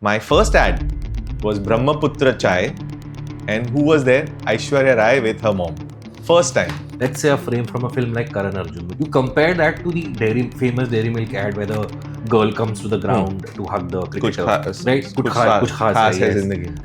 My first ad was Brahmaputra Chai, and who was there? Aishwarya Rai with her mom. First time. Let's say a frame from a film like Karan Arjun. You compare that to the famous Dairy Milk ad where the girl comes to the ground to hug the cricketer. Right? Kuch khas hai, yes.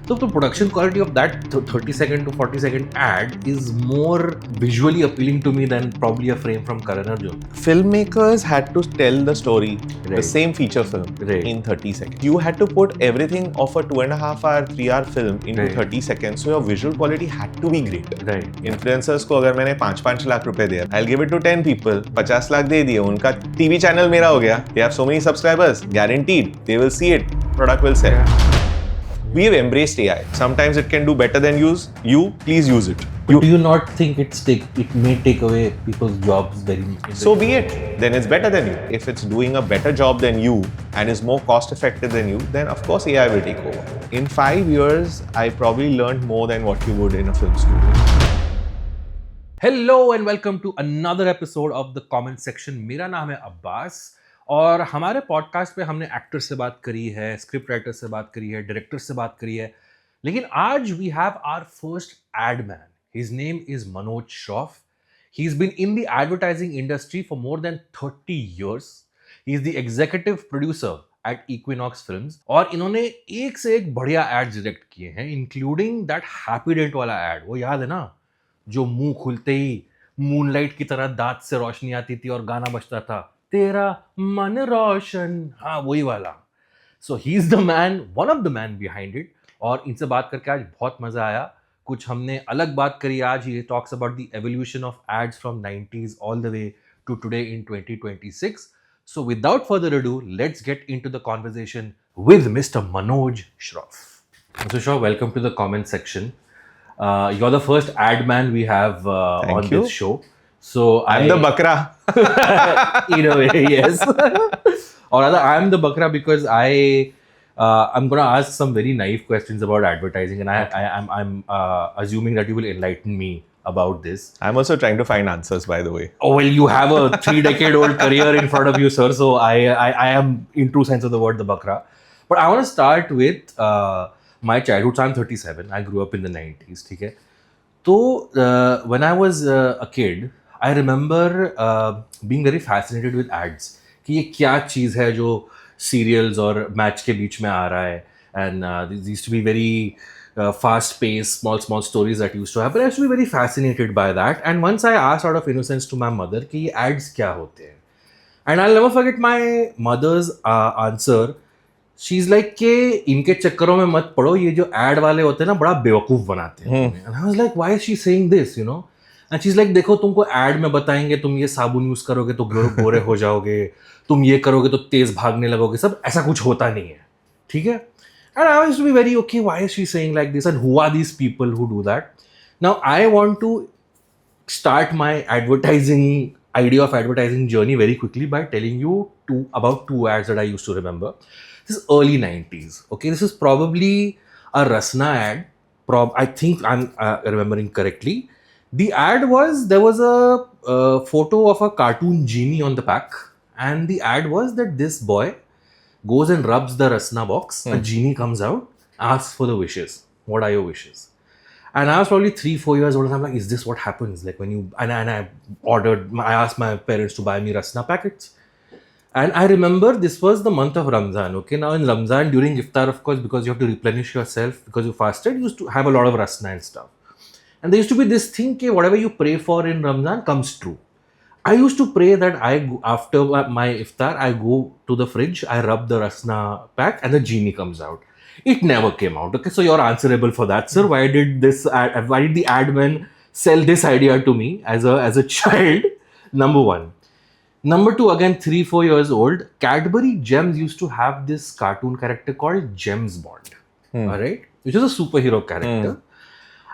So the production quality of that 30-second to 40-second ad is more visually appealing to me than probably a frame from Karan Arjun. Filmmakers had to tell the story, the Right. same feature film, Right. in 30 seconds. You had to put everything of a 2.5 hour, 3 hour film into Right. 30 seconds, so your visual quality had to be great. Right. Influencers को अगर मैंने 5 लाख रुपए दिया, I'll give it to 10 people, 50 lakh दे दिए, उनका TV channel मेरा हो गया. They have so many subscribers, guaranteed. They will see it. Product will sell. We've embraced AI. Sometimes it can do better than you. Please use it. But do you not think it may take away people's jobs very much? So be it. Then it's better than you. If it's doing a better job than you and is more cost effective than you, then of course AI will take over. In 5 years, I probably learned more than what you would in a film studio. Hello and welcome to another episode of the comment section. मेरा नाम है अब्बास और हमारे podcast पे हमने actor से बात करी है, स्क्रिप्ट राइटर से बात करी है, डायरेक्टर से बात करी है, लेकिन आज we have our first aid man. His name is Manoj Shroff. He's been in the advertising industry for more than 30 years. He's the executive producer at Equinox Films और इन्होंने एक से एक बढ़िया एड्स डायरेक्ट किए हैं, इंक्लूडिंग दैट हैप्पीडेंट वाला add. वो याद है ना, जो मुंह खुलते ही मूनलाइट की तरह दांत से रोशनी आती थी और गाना बजता था, तेरा मन रोशन. हाँ, वही वाला. So he is the man, one of the man behind it. और इनसे बात करके आज बहुत मजा आया. कुछ हमने अलग बात करी आज. He talks about the evolution of ads from 90s all the way to today in 2026. So without further ado, let's get into the conversation with Mr. Manoj Shroff. Mr. Shroff, welcome to the comment section. You're the first ad man we have on you. this show. So I'm the bakra. in a way, yes. Or rather, I'm the bakra because I'm going to ask some very naive questions about advertising, and I'm assuming that you will enlighten me about this. I'm also trying to find answers, by the way. Oh, well, you have a 3-decade-old career in front of you, sir. So I am, in true sense of the word, the bakra. But I want to start with my childhood. So I'm 37. I grew up in the 90s. ठीक है. So when I was a kid, I remember being very fascinated with ads. कि ये क्या चीज़ है जो serials और match के बीच में आ रहा है. And these used to be very fast-paced, small stories that used to happen. I used to be very fascinated by that. And once I asked out of innocence to my mother कि ये ads क्या होते हैं. And I'll never forget my mother's answer. She's like कि इनके चक्करों में मत पड़ो, ये जो ad वाले होते हैं ना बड़ा बेवकूफ़ बनाते हैं. And I was like, why is she saying this, you know? And she's like, देखो तुमको ad में बताएंगे तुम ये साबुन यूज़ करोगे तो गोरे हो जाओगे, तुम ये करोगे तो तेज़ भागने लगोगे, सब ऐसा कुछ होता नहीं है. ठीक है. And I used to be very, okay, why is she saying like this? And who are these people who do that? Now, I want to start my idea of advertising journey very quickly by telling you about two ads that I used to remember. This is early 90s. Okay, this is probably a Rasna ad. I think I'm remembering correctly. The ad was, there was a photo of a cartoon genie on the pack. And the ad was that this boy goes and rubs the Rasna box. A genie comes out, asks for the wishes. What are your wishes? And I was probably 3-4 years old. And I'm like, is this what happens? Like when you, and I asked my parents to buy me Rasna packets. And I remember this was the month of Ramzan. Okay, now in Ramzan, during iftar, of course, because you have to replenish yourself, because you fasted, you used to have a lot of Rasna and stuff. And there used to be this thing, that whatever you pray for in Ramzan comes true. I used to pray that after my iftar, I go to the fridge, I rub the Rasna pack, and the genie comes out. It never came out. Okay, so you're answerable for that, sir. Why did the ad man sell this idea to me as a child? Number one. Number two, again, 3-4 years old, Cadbury Gems used to have this cartoon character called James Bond. All right, which is a superhero character.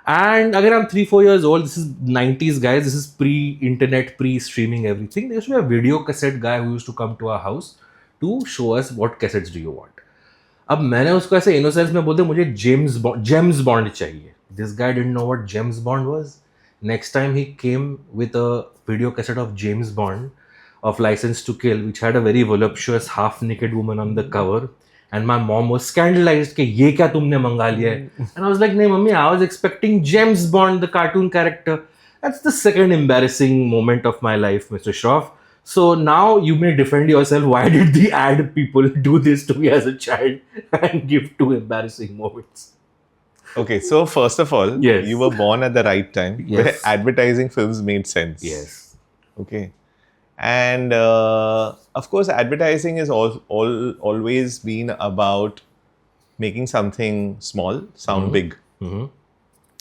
And again, I'm 3-4 years old. This is 90s, guys. This is pre-internet, pre-streaming everything. There used to be a video cassette guy who used to come to our house to show us what cassettes do you want. अब मैंने उसको ऐसे innocence में बोलते मुझे James Bond चाहिए. This guy didn't know what James Bond was. Next time he came with a video cassette of James Bond of License to Kill, which had a very voluptuous half-naked woman on the cover. and my mom was scandalized कि ये क्या तुमने मंगा लिया है? And I was like, नहीं mummy, I was expecting James Bond, the cartoon character. That's the second embarrassing moment of my life, Mr. Shroff. So now you may defend yourself. Why did the ad people do this to me as a child and give two embarrassing moments? Okay, so first of all, Yes. you were born at the right time Yes. where advertising films made sense. Yes. Okay. And of course, advertising is always been about making something small sound big,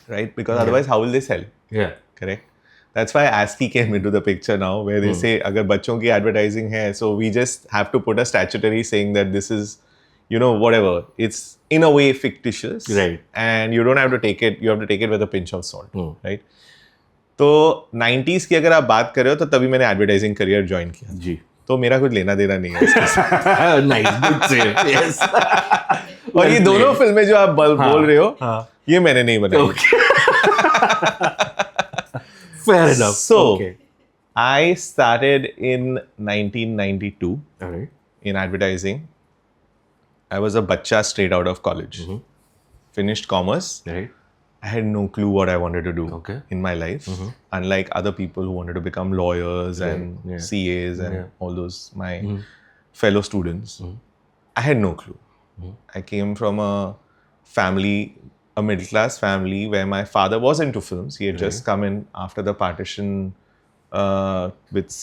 right? Because otherwise, how will they sell? Yeah. Correct. That's why ASCII came into the picture now, where they say, "अगर बच्चों की advertising है, so we just have to put a statutory saying that this is, you know, whatever. It's in a way fictitious, Right. And you don't have to take it. You have to take it with a pinch of salt, right?" तो 90s की अगर आप बात कर रहे हो तो तभी मैंने एडवर्टाइजिंग करियर ज्वाइन किया जी. तो मेरा कुछ लेना देना नहीं है इसके साथ। Nice. Good save. Yes. और ये दोनों फिल्में जो आप बोल रहे हो ये मैंने नहीं बनाई। Fair enough. So Okay. I started in 1992 All right. in advertising. I was a bachcha straight out of college. Finished commerce. Right. I had no clue what I wanted to do Okay. in my life. Unlike other people who wanted to become lawyers and CAs and all those, my fellow students. I had no clue. I came from a family, a middle class family where my father was into films. He had just come in after the partition with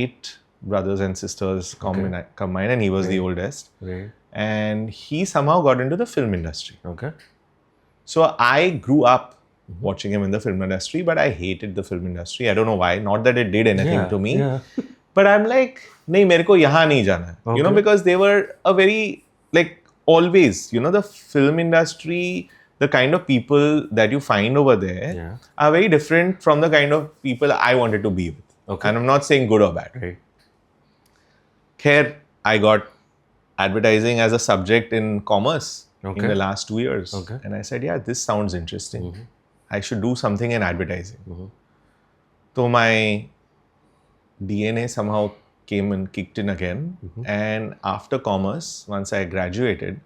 8 brothers and sisters combined, and he was the oldest. Right. And he somehow got into the film industry. Okay. So I grew up watching him in the film industry, but I hated the film industry. I don't know why. Not that it did anything to me. Yeah. But I'm like, नहीं मेरे को यहाँ नहीं जाना है. You know, because they were a very, like, always, you know, the film industry, the kind of people that you find over there are very different from the kind of people I wanted to be with. Okay. And I'm not saying good or bad. Right. Here, I got advertising as a subject in commerce. In the last 2 years. Okay. And I said, yeah, this sounds interesting. I should do something in advertising. So my DNA somehow came and kicked in again. And after commerce, once I graduated,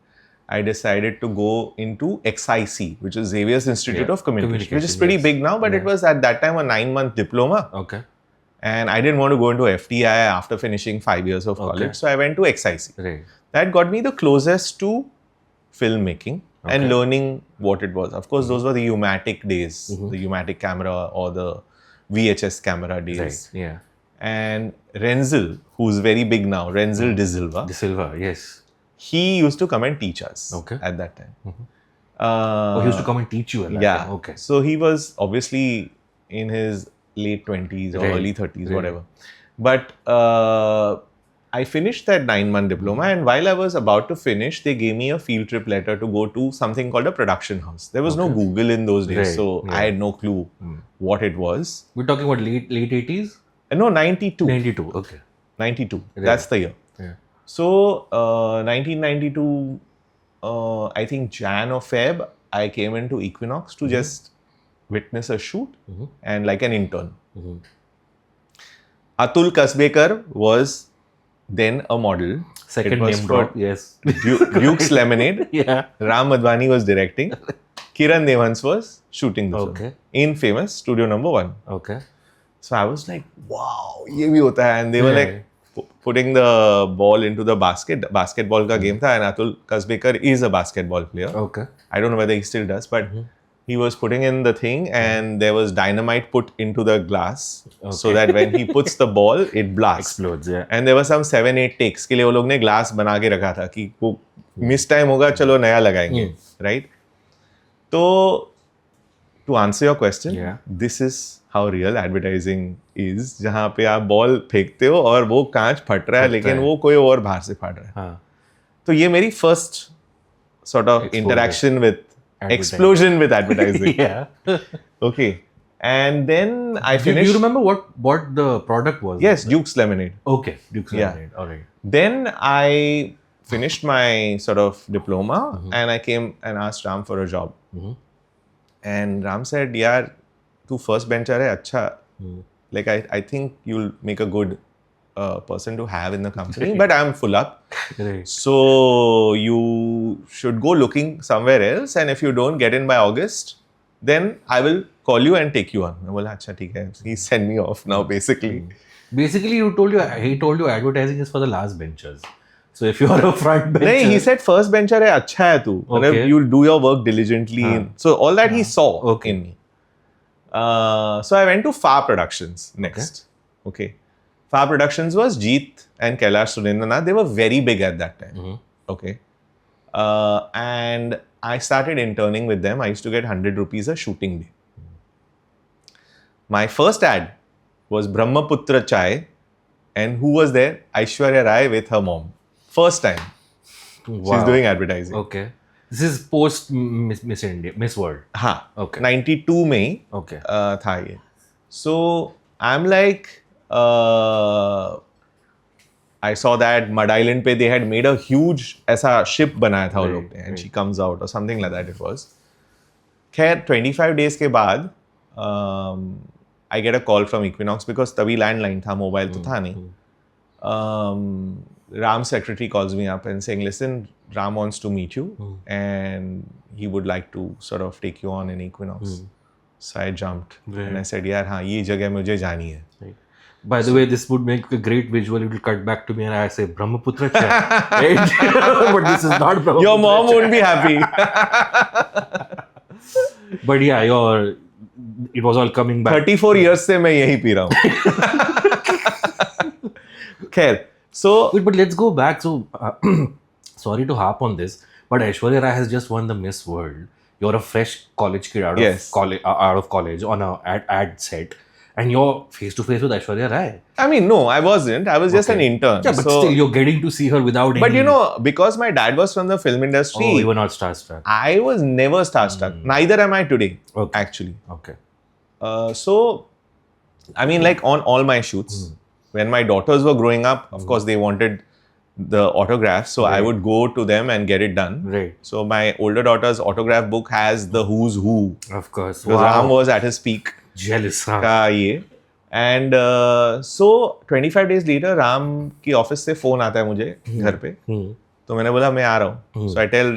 I decided to go into XIC, which is Xavier's Institute of Communication, which is pretty big now, but it was at that time a 9-month diploma. Okay. And I didn't want to go into FTI after finishing 5 years of college. So I went to XIC. Right. That got me the closest to filmmaking and learning what it was. Of course, those were the U-matic days, the U-matic camera or the VHS camera days. Right. Yeah. And Renzel, who's very big now, Renzel De Silva, Yes. he used to come and teach us at that time. He used to come and teach you at that time. Okay. So he was obviously in his late 20s or early 30s, whatever. But I finished that 9-month diploma, and while I was about to finish, they gave me a field trip letter to go to something called a production house. There was no Google in those days, so I had no clue what it was. We're talking about late 80s? No, 92. 92, okay. 92. That's the year. Yeah. So, 1992, I think Jan or Feb, I came into Equinox to just witness a shoot and like an intern. Atul Kasbekar was then a model. Second name drop, yes. Duke's Lemonade. Yeah. Ram Madhvani was directing. Kiran Devans was shooting the film. In famous Studio Number 1. Okay. So I was like, wow, ये भी होता है. And they were like putting the ball into the basket. Basketball का game था, and Atul Kasbekar is a basketball player. Okay. I don't know whether he still does, but he was putting in the thing, and there was dynamite put into the glass so that when he puts the ball, it blasts. Explodes, yeah. And there were some 7-8 takes के लिए वो लोग ने glass बना के रखा था कि वो miss time होगा, चलो नया लगाएंगे, right? तो to answer your question, this is how real advertising is, जहाँ पे आप बॉल फेंकते हो और वो कांच फट रहा है, लेकिन वो कोई और बाहर से फट रहा है. तो ये मेरी first sort of interaction with explosion with advertising. Okay. And then I finished. Do you remember what the product was? Yes, Duke's Lemonade. Okay, Duke's Lemonade. All right. Then I finished my sort of diploma and I came and asked Ram for a job. And Ram said, "यार, तू first bencher है, अच्छा. Like I think you'll make a good person to have in the company, but I'm full up. Right. So you should go looking somewhere else, and if you don't get in by August, then I will call you and take you on. I will, acha, theek hai. He sent me off now, basically. Basically, he told you advertising is for the last benchers. So if you are a front bencher, No, he said first bencher hai, अच्छा है तू. Okay. You'll do your work diligently. So all that he saw Okay. in me. So I went to Far Productions next. Okay. Far Productions was Jeet and Kailash Surendranath. They were very big at that time. Okay. And I started interning with them. I used to get 100 rupees a shooting day. My first ad was Brahmaputra Chai. And who was there? Aishwarya Rai with her mom. First time. Wow. She's doing advertising. Okay. This is post Miss India, Miss World. हाँ. Okay. 92 में ही Okay. था ये. So I'm like, I saw that Mud Island पे they had made a huge ऐसा ship बनाया था वो लोग ने, and she comes out or something like that it was. खैर 25 days के बाद I get a call from Equinox because तभी landline था, mobile तो था नहीं. Ram's secretary calls me up and saying, listen, Ram wants to meet you and he would like to sort of take you on in Equinox. So I jumped and I said, यार हाँ ये जगह मुझे जानी है. Right. By the way, this would make a great visual. It will cut back to me and I say Brahmaputra Chai. Right? But this is not Brahmaputra. Your mom won't be happy. But yeah, it was all coming back. 34 years से मैं यही P रहा हूँ. खैर. So, Wait, but let's go back. So, sorry to harp on this, but Aishwarya Rai has just won the Miss World. You're a fresh college kid out of college on a ad set, and you're face to face with Aishwarya Rai. I mean, no, I wasn't. I was just an intern. Yeah, but still, you're getting to see her without. But you know, because my dad was from the film industry, you were not starstruck. I was never starstruck. Neither am I today. Okay. Actually. Okay. So, I mean, like on all my shoots. When my daughters were growing up, of course, they wanted the autographs. So I would go to them and get it done. Right. So my older daughter's autograph book has the who's who. Of course. Because Ram was at his peak. Jealous, huh? का ये. And so 25 days later, Ram की office से phone आता है मुझे घर पे. तो मैंने बोला मैं आ रहा हूँ. So I tell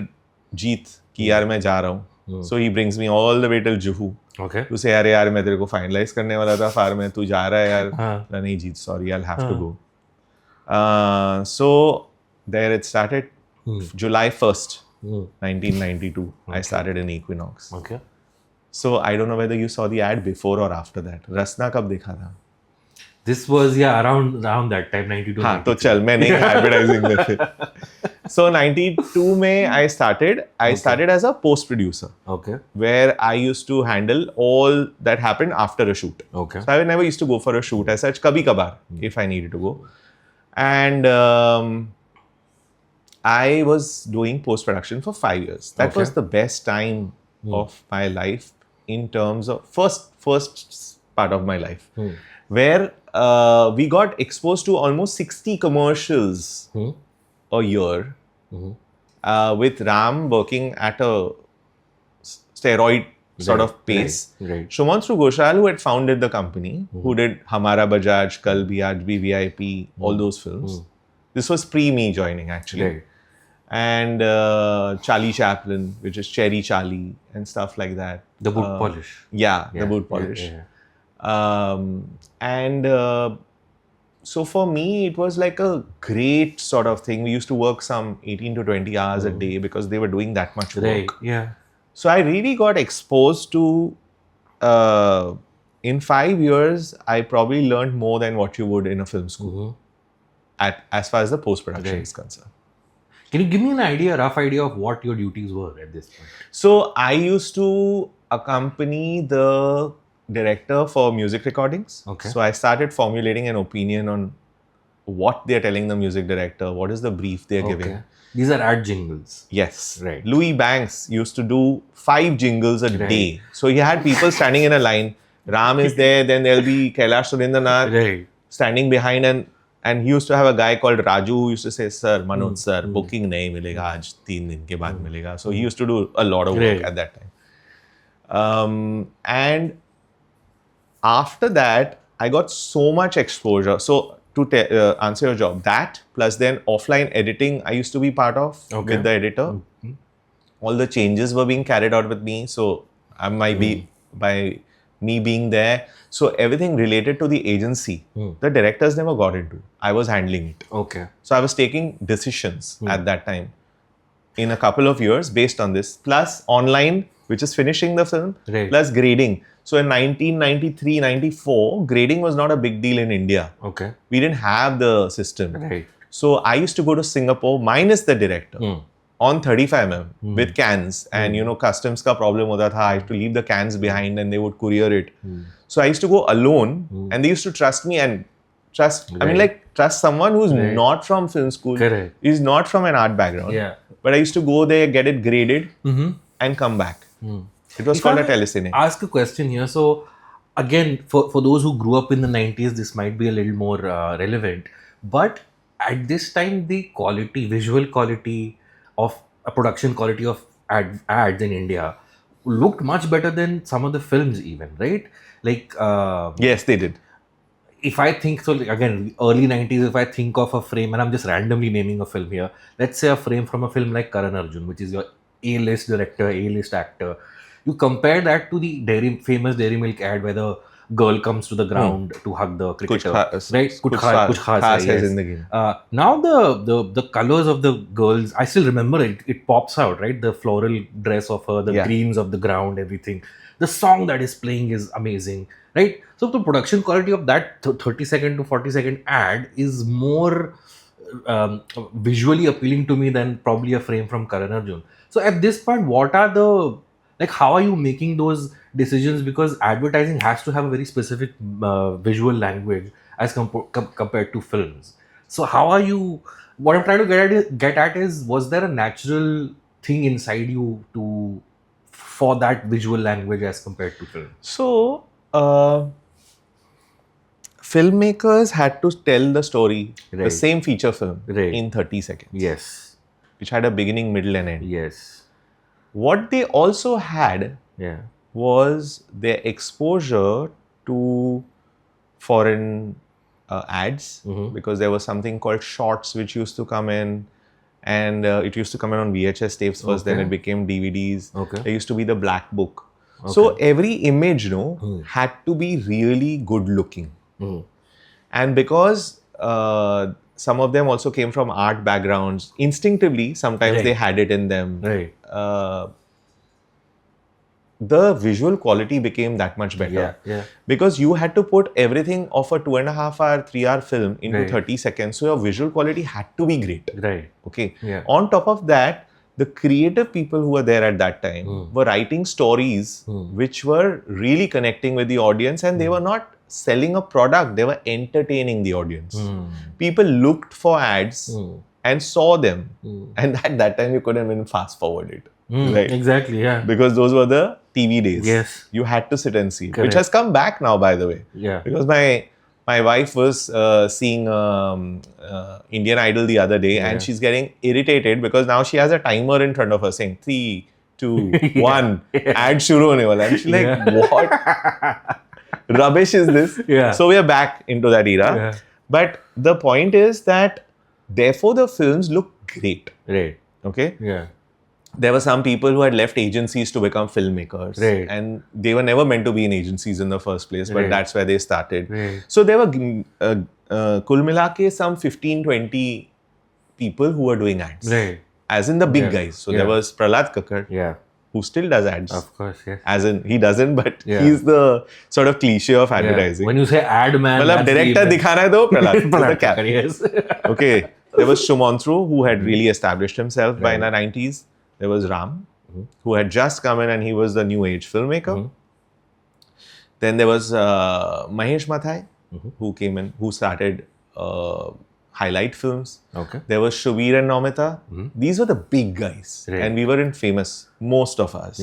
Jeet कि यार मैं जा रहा हूँ. So he brings me all the way till Juhu. Okay. तू से यार मैं तेरे को फाइनलाइज करने वाला था फार में, तू जा रहा है यार. नहीं जीत, sorry, I'll have to go. So there it started. July 1st, 1992. I started in Equinox. Okay. So I don't know whether you saw the ad before or after that. रसना कब देखा था? This was around that time, 92. हाँ तो चल मैं नहीं advertising में फिर. So 92 में I started as a post producer. Okay. Where I used to handle all that happened after a shoot. Okay. So I never used to go for a shoot as such, kabhi kabar, if I needed to go. And I was doing post production for 5 years. That was the best time of my life in terms of first part of my life, where we got exposed to almost 60 commercials a year, with Ram working at a steroid sort of pace. Right. Sumantra Ghosal, who had founded the company, who did Hamara Bajaj, Kal Bhi Aaj Bhi, VIP, all those films. This was pre me joining actually. Right. And Charlie Chaplin, which is Cherry Charlie and stuff like that. The boot polish. Yeah, the boot polish. Yeah. So for me, it was like a great sort of thing. We used to work some 18 to 20 hours a day because they were doing that much work. Right. Yeah. So I really got exposed to, in 5 years, I probably learned more than what you would in a film school, as far as the post-production is concerned. Can you give me a rough idea of what your duties were at this point? So I used to accompany the director for music recordings. Okay. So I started formulating an opinion on what they're telling the music director, what is the brief they're giving. These are ad jingles. Yes. Right. Louis Banks used to do 5 jingles a day. So he had people standing in a line. Ram is there, then there'll be Kailash Surendranath standing behind, and he used to have a guy called Raju who used to say, Sir, Manoj sir, booking nahi milega, aaj 3 din ke baad milega. So he used to do a lot of work at that time. And after that, I got so much exposure. So to answer your job, that plus then offline editing I used to be part of with the editor. All the changes were being carried out with me, so I might be by me being there, so everything related to the agency, the directors never got into. I was handling it. Okay. So I was taking decisions at that time in a couple of years based on this, plus online, which is finishing the film, Right. plus grading. So in 1993-94, grading was not a big deal in India. Okay. We didn't have the system. Right. So I used to go to Singapore minus the director on 35mm with cans, and customs ka problem hota tha. I used to leave the cans behind and they would courier it. So I used to go alone, and they used to trust me and trust. I mean, like, trust someone who's not from film school, Correct. is not from an art background. Yeah. But I used to go there, get it graded, and come back. It was called a telecine. Ask a question here. So, again, for those who grew up in the 90s, this might be a little more relevant. But at this time, the quality, visual quality of production quality of ads in India looked much better than some of the films even, right? Like... yes, they did. If I think, so again, early 90s, if I think of a frame, and I'm just randomly naming a film here, let's say a frame from a film like Karan Arjun, which is your A-list director, A-list actor. You compare that to the famous Dairy Milk ad where the girl comes to the ground to hug the cricketer, right? Kuch khas hai, yes. Now the colors of the girls, I still remember it pops out, right? The floral dress of her, the greens of the ground, everything. The song that is playing is amazing, right? So the production quality of that 30-second to 40-second ad is more visually appealing to me than probably a frame from Karan Arjun. So at this point, what are the, like, how are you making those decisions? Because advertising has to have a very specific visual language as compared to films. So how are you, what I'm trying to get at is, was there a natural thing inside you for that visual language as compared to film? So, filmmakers had to tell the story, the same feature film, in 30 seconds. Yes. Which had a beginning, middle, and end. Yes. What they also had was their exposure to foreign ads, because there was something called shorts which used to come in, and it used to come in on VHS tapes first, then it became DVDs. There used to be the black book. So every image, had to be really good looking. And because some of them also came from art backgrounds, instinctively, sometimes they had it in them. The visual quality became that much better. Because you had to put everything of a 2.5-hour, 3-hour film into 30 seconds. So your visual quality had to be great. Okay. On top of that, the creative people who were there at that time were writing stories which were really connecting with the audience, and they were not selling a product, they were entertaining the audience. People looked for ads and saw them, and at that time you couldn't even fast forward it. Right? Exactly, yeah. Because those were the TV days. Yes. You had to sit and see it, which has come back now, by the way. Because my wife was seeing Indian Idol the other day, and she's getting irritated because now she has a timer in front of her saying 3, 2, 1, ad shuru hone wala. And she's like, what rubbish is this? So we are back into that era. But the point is that therefore the films look great. Okay? There were some people who had left agencies to become filmmakers, and they were never meant to be in agencies in the first place, but that's where they started. So there were kul mila ke some 15-20 people who were doing ads, as in the big guys. So there was Prahlad Kakkar, who still does ads. Of course, yes. As in, he doesn't, but he's the sort of cliche of advertising. When you say ad man, that's director dikhana hai to Prahlad Kakkar, yes. Okay. There was Sumantra, who had really established himself by the 90s. There was Ram, who had just come in, and he was the new age filmmaker. Then there was Mahesh Mathai, who came in, who started highlight films. There was Shubir and Nomita. These were the big guys, and we were in Famous, most of us.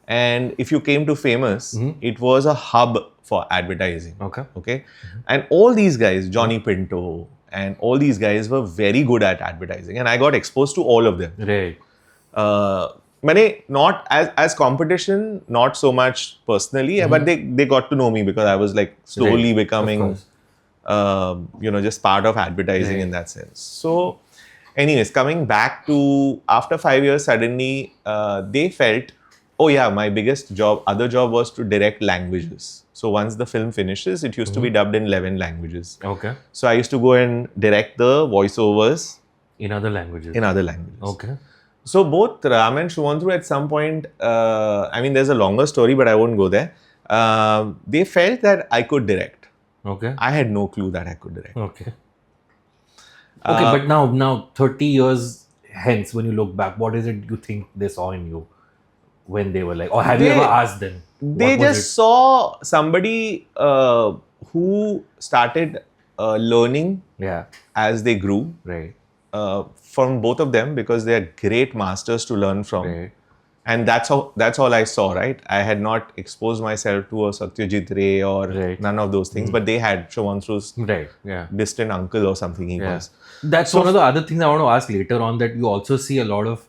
And if you came to Famous, it was a hub for advertising. Okay. And all these guys, Johnny Pinto, and all these guys were very good at advertising, and I got exposed to all of them. Not as competition, not so much personally, but they got to know me because I was like slowly becoming just part of advertising in that sense. So, anyways, coming back to after 5 years, suddenly they felt, oh yeah, my biggest other job was to direct languages. So once the film finishes, it used to be dubbed in 11 languages. Okay. So I used to go and direct the voiceovers in other languages. Okay. So both Ram and Shumantru at some point, there's a longer story, but I won't go there. They felt that I could direct. Okay. I had no clue that I could direct. Okay. But now 30 years hence, when you look back, what is it you think they saw in you when they were like, or have you ever asked them? They just saw somebody who started learning as they grew. Right. From both of them, because they are great masters to learn from. Right. And that's all I saw, right? I had not exposed myself to a Satyajit Ray or none of those things, but they had Shumantru's distant uncle or something he was. That's one of the other things I want to ask later on, that you also see a lot of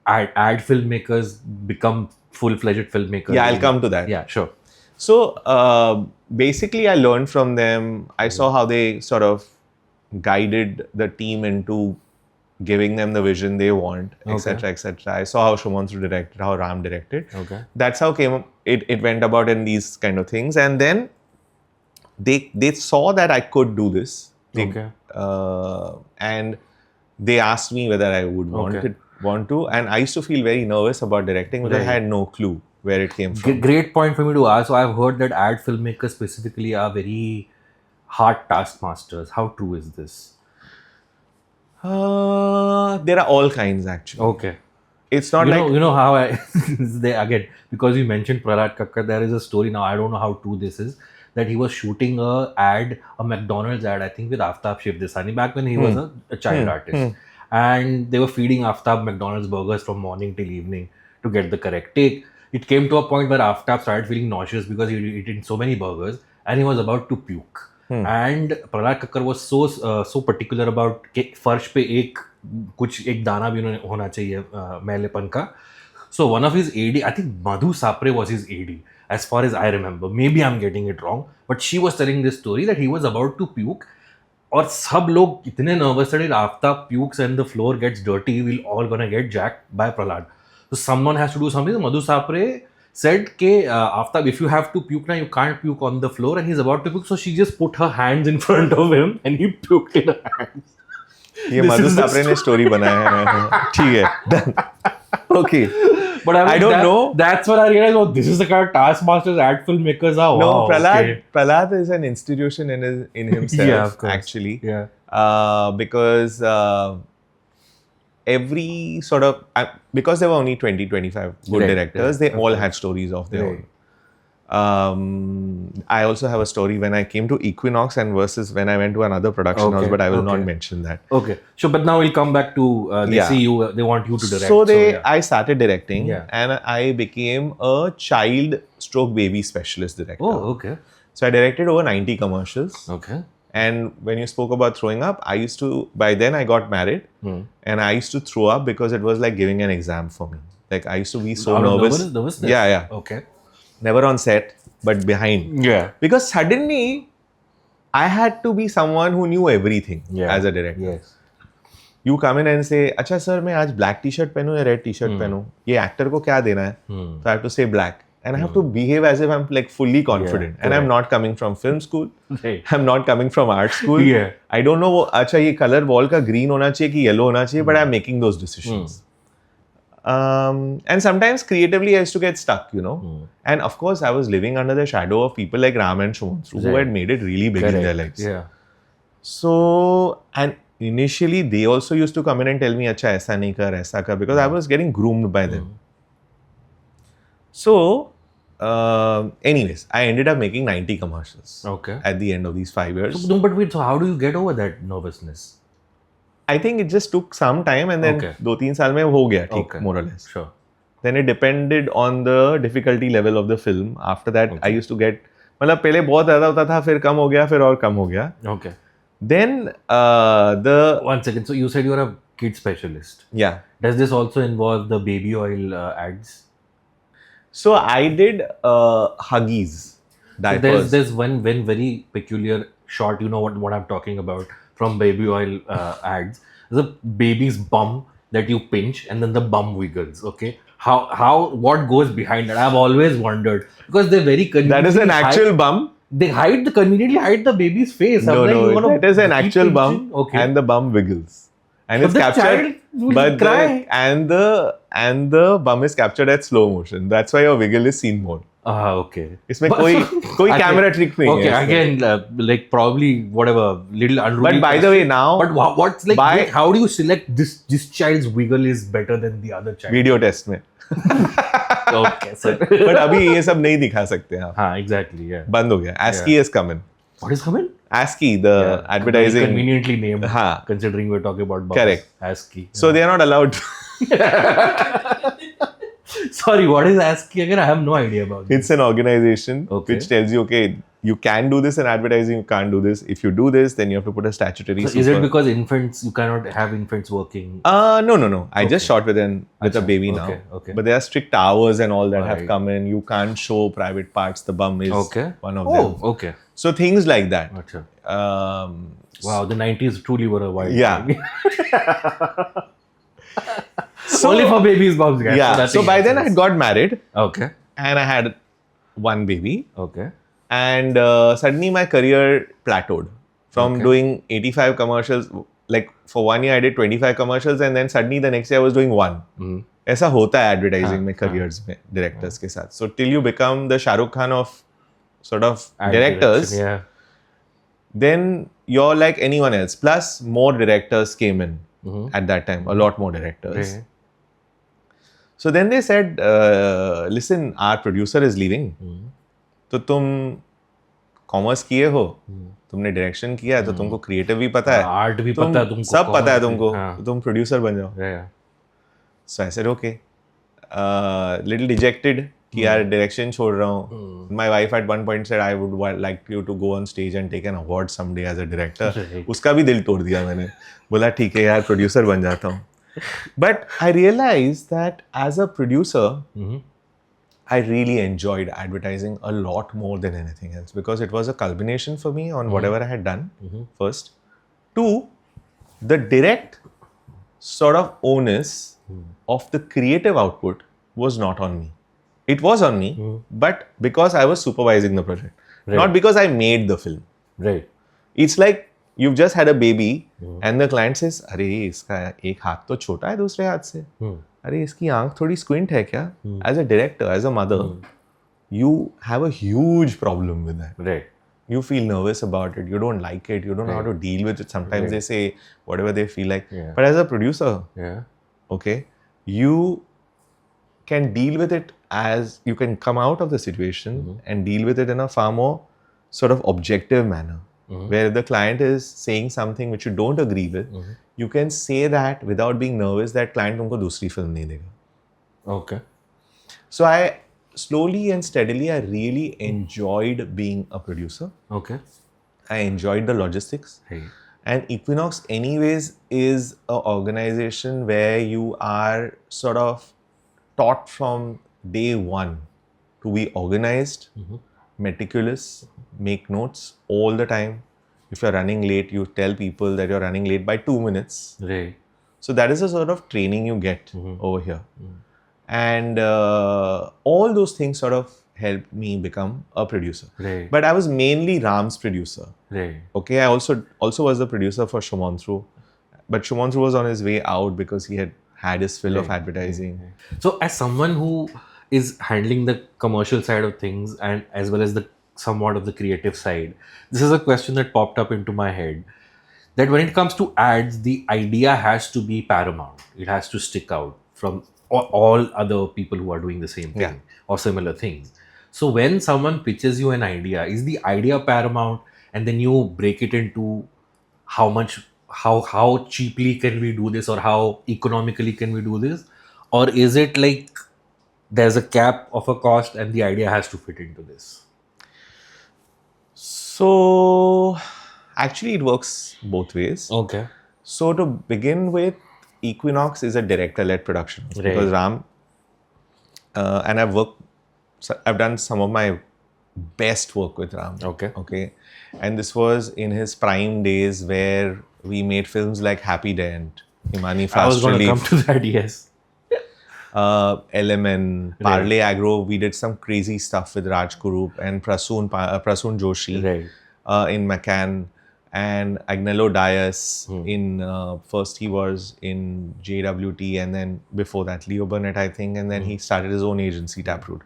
ad filmmakers become full-fledged filmmakers. Yeah, I'll come to that. Yeah, sure. So basically I learned from them. I saw how they sort of guided the team into giving them the vision they want, etc., etc. I saw how Shumantru directed, how Ram directed. Okay. That's how it went about in these kind of things. And then they saw that I could do this. And they asked me whether I would want to. And I used to feel very nervous about directing because I had no clue where it came from. Great point for me to ask. So I've heard that ad filmmakers specifically are very hard taskmasters. How true is this? There are all kinds actually. Okay. It's not you know how again, because you mentioned Prahlad Kakkar, there is a story now, I don't know how true this is, that he was shooting a McDonald's ad, I think with Aftab Shivdesani back when he was a child artist. And they were feeding Aftab McDonald's burgers from morning till evening to get the correct take. It came to a point where Aftab started feeling nauseous because he had eaten so many burgers and he was about to puke. And Prahlad Kakkar was so particular about कि फर्श पे एक दाना भी होना चाहिए मैलेपन का. So one of his AD, I think Madhu Sapre was his AD, as far as I remember. Maybe I'm getting it wrong, but she was telling this story that he was about to puke. और सब लोग इतने nervous that if Aftab pukes and the floor gets dirty, we'll all gonna get jacked by Prahlad. So someone has to do something. So Madhu Sapre said ke Aftab, if you have to puke now, you can't puke on the floor, and he's about to puke, so she just put her hands in front of him and he puked in her hands. ये मधु सापरे ने story बनाया है. ठीक है. Okay. But I don't know. That's what I realized. Oh, this is the kind of taskmasters ad filmmakers are. No, wow, Prahlad is an institution in himself. Yeah, of course. Actually. Yeah. Because every sort of, because there were only 20-25 good directors, they all had stories of their own. I also have a story when I came to Equinox and versus when I went to another production house, but I will not mention that. Okay. Sure, but now we'll come back to, they want you to direct. So I started directing and I became a child/baby specialist director. Oh, okay. So I directed over 90 commercials. Okay. And when you spoke about throwing up, by then I got married and I used to throw up because it was like giving an exam for me. Like I used to be so nervous. Nervousness? Yeah. Okay. Never on set, but behind. Yeah. Because suddenly, I had to be someone who knew everything as a director. Yes. You come in and say, "Acha sir, मैं आज black t-shirt पहनूं या red t-shirt पहनूं? ये actor को क्या देना है?" So I have to say black. And I have to behave as if I'm like fully confident. And I'm not coming from film school. I'm not coming from art school. I don't know, अच्छा ये color wall का green होना चाहिए कि yellow होना चाहिए, but I'm making those decisions. And sometimes creatively I used to get stuck, And of course, I was living under the shadow of people like Ram and Shumantru who had made it really big in their lives. Yeah. So, and initially they also used to come in and tell me, "Acha, aisa nahi kar, aisa kar," because I was getting groomed by them. So, anyways, I ended up making 90 commercials. Okay. At the end of these 5 years. No, but wait, so how do you get over that nervousness? I think it just took some time and then 2-3 साल में हो गया ठीक, more or less. Sure. Then it depended on the difficulty level of the film. After that, I used to get, मतलब पहले बहुत ज़्यादा होता था, फिर कम हो गया, फिर और कम हो गया. Okay. Then One second. So you said you're a kid specialist. Yeah. Does this also involve the baby oil ads? So I did Huggies diapers. So there's one very peculiar shot, you know what I'm talking about, from baby oil ads. There's a baby's bum that you pinch and then the bum wiggles. Okay, what goes behind that? I've always wondered because they're very That is an actual bum. They conveniently hide the baby's face. I'm No, like, you no, wanna that is an keep actual bum, pinching? Okay. and the bum wiggles, and But it's the captured. child will cry. And the bum is captured at slow motion. That's why your wiggle is seen more. Okay. इसमें कोई camera trick नहीं Okay, है. again, like probably whatever little unruly. But by the way, now but what's like? Wait, how do you select this child's wiggle is better than the other child? Video test में. Okay, sir. But अभी ये सब नहीं दिखा सकते आप. हाँ, exactly, yeah. बंद हो गया. ASCII is coming. What is coming? ASCII, the advertising. Conveniently named. हाँ. Considering we're talking about bums. Correct. ASCII. So they are not allowed. Sorry, what is ASCII again? I have no idea about this. It's an organization Okay. which tells you, okay, you can do this in advertising, you can't do this. If you do this, then you have to put a statutory. So is it because infants, you cannot have infants working? No. I just shot with a Achha, baby now. okay. But there are strict hours and all that have Right. come in. You can't show private parts. The bum is one of them. Oh, okay. So things like that. Achha. Um, Wow, the 90s truly were a wild Yeah. time. So- Only for babies, bums, guys. yeah. nothing So by then I else. had got married Okay. and I had one baby. Okay. And suddenly my career plateaued from Okay. doing 85 commercials. Like for 1 year I did 25 commercials and then suddenly the next year I was doing one. Mm. ऐसा होता है advertising हाँ, में careers में directors के साथ. So till you become the Shah Rukh Khan of sort of directors, Yeah. then you're like anyone else. Plus more directors came in Mhm. at that time. A lot more directors. Okay. So then they said, listen, our producer is leaving. Mhm. तो तुम commerce किए हो, तुमने direction किया है, तो तुमको creative भी पता है, आर्ट भी पता है तुमको, सब पता है commerce भी, तुमको, हाँ. तो तुम प्रोड्यूसर बन जाओ. Yeah. So I said okay, little dejected कि यार डायरेक्शन छोड़ रहा हूँ. My wife at one point said I would like you to go on stage and take an award someday as a director. Right. उसका भी दिल तोड़ दिया मैंने. बोला ठीक है यार, प्रोड्यूसर बन जाता हूँ. But I realize that as a producer Mhm. I really enjoyed advertising a lot more than anything else because it was a culmination for me on whatever I had done first. Two, the direct sort of onus of the creative output was not on me. It was on me, but because I was supervising the project, Right. not because I made the film. Right. It's like you've just had a baby and the client says, अरे इसका एक हाथ तो छोटा है दूसरे हाथ से. अरे इसकी आंख थोड़ी स्क्विंट है क्या? As a director, as a mother, you have a huge problem with that. Right. You feel nervous about it. You don't like it. You don't know how to deal with it. Sometimes they say whatever they feel like. Yeah. But as a producer, Yeah. okay, you can deal with it as you can come out of the situation and deal with it in a far more sort of objective manner. Where the client is saying something which you don't agree with, you can say that without being nervous that client तुमको दूसरी film नहीं देगा. Okay. So I slowly and steadily, I really enjoyed being a producer. Okay. I enjoyed the logistics. Hey. And Equinox anyways is an organization where you are sort of taught from day one to be organized, meticulous, make notes all the time. If you're running late, you tell people that you're running late by 2 minutes. Right. So that is a sort of training you get over here. And all those things sort of helped me become a producer. Right. But I was mainly Ram's producer. Right. Okay, I also was the producer for Sumantra. But Sumantra was on his way out because he had his fill of advertising. So, as someone who is handling the commercial side of things and as well as the somewhat of the creative side, this is a question that popped up into my head. That when it comes to ads, the idea has to be paramount. It has to stick out from all other people who are doing the same thing or similar things. So, when someone pitches you an idea, is the idea paramount, and then you break it into how much, how cheaply can we do this, or how economically can we do this, or is it like there's a cap of a cost and the idea has to fit into this? So actually it works both ways. Okay. So to begin with, Equinox is a director-led production Right. because Ram and I've done some of my best work with Ram. Okay. Okay. And this was in his prime days where we made films like Happydent, Imani I was Fast going to come Relief, to that, yes. Element, Parle Agro. We did some crazy stuff with Raj Kurup and Prasoon Joshi Right. in McCann, and Agnello Dias in first he was in JWT, and then before that Leo Burnett, I think, and then he started his own agency, Taproot.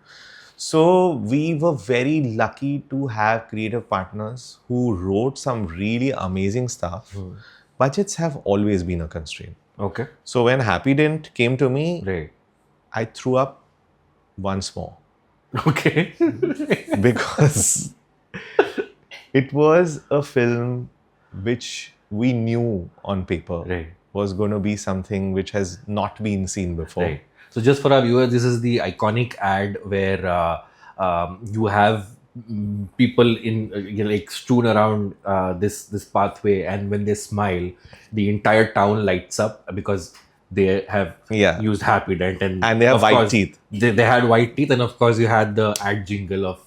So we were very lucky to have creative partners who wrote some really amazing stuff. Budgets have always been a constraint. Okay. So when Happydent came to me, Right. I threw up once more Okay. because it was a film which we knew on paper Right. was going to be something which has not been seen before. Right. So just for our viewers, this is the iconic ad where you have people in like strewn around this pathway, and when they smile, the entire town lights up because they have Yeah. used Happydent, And they have of white course, teeth. They had white teeth, and of course you had the ad jingle of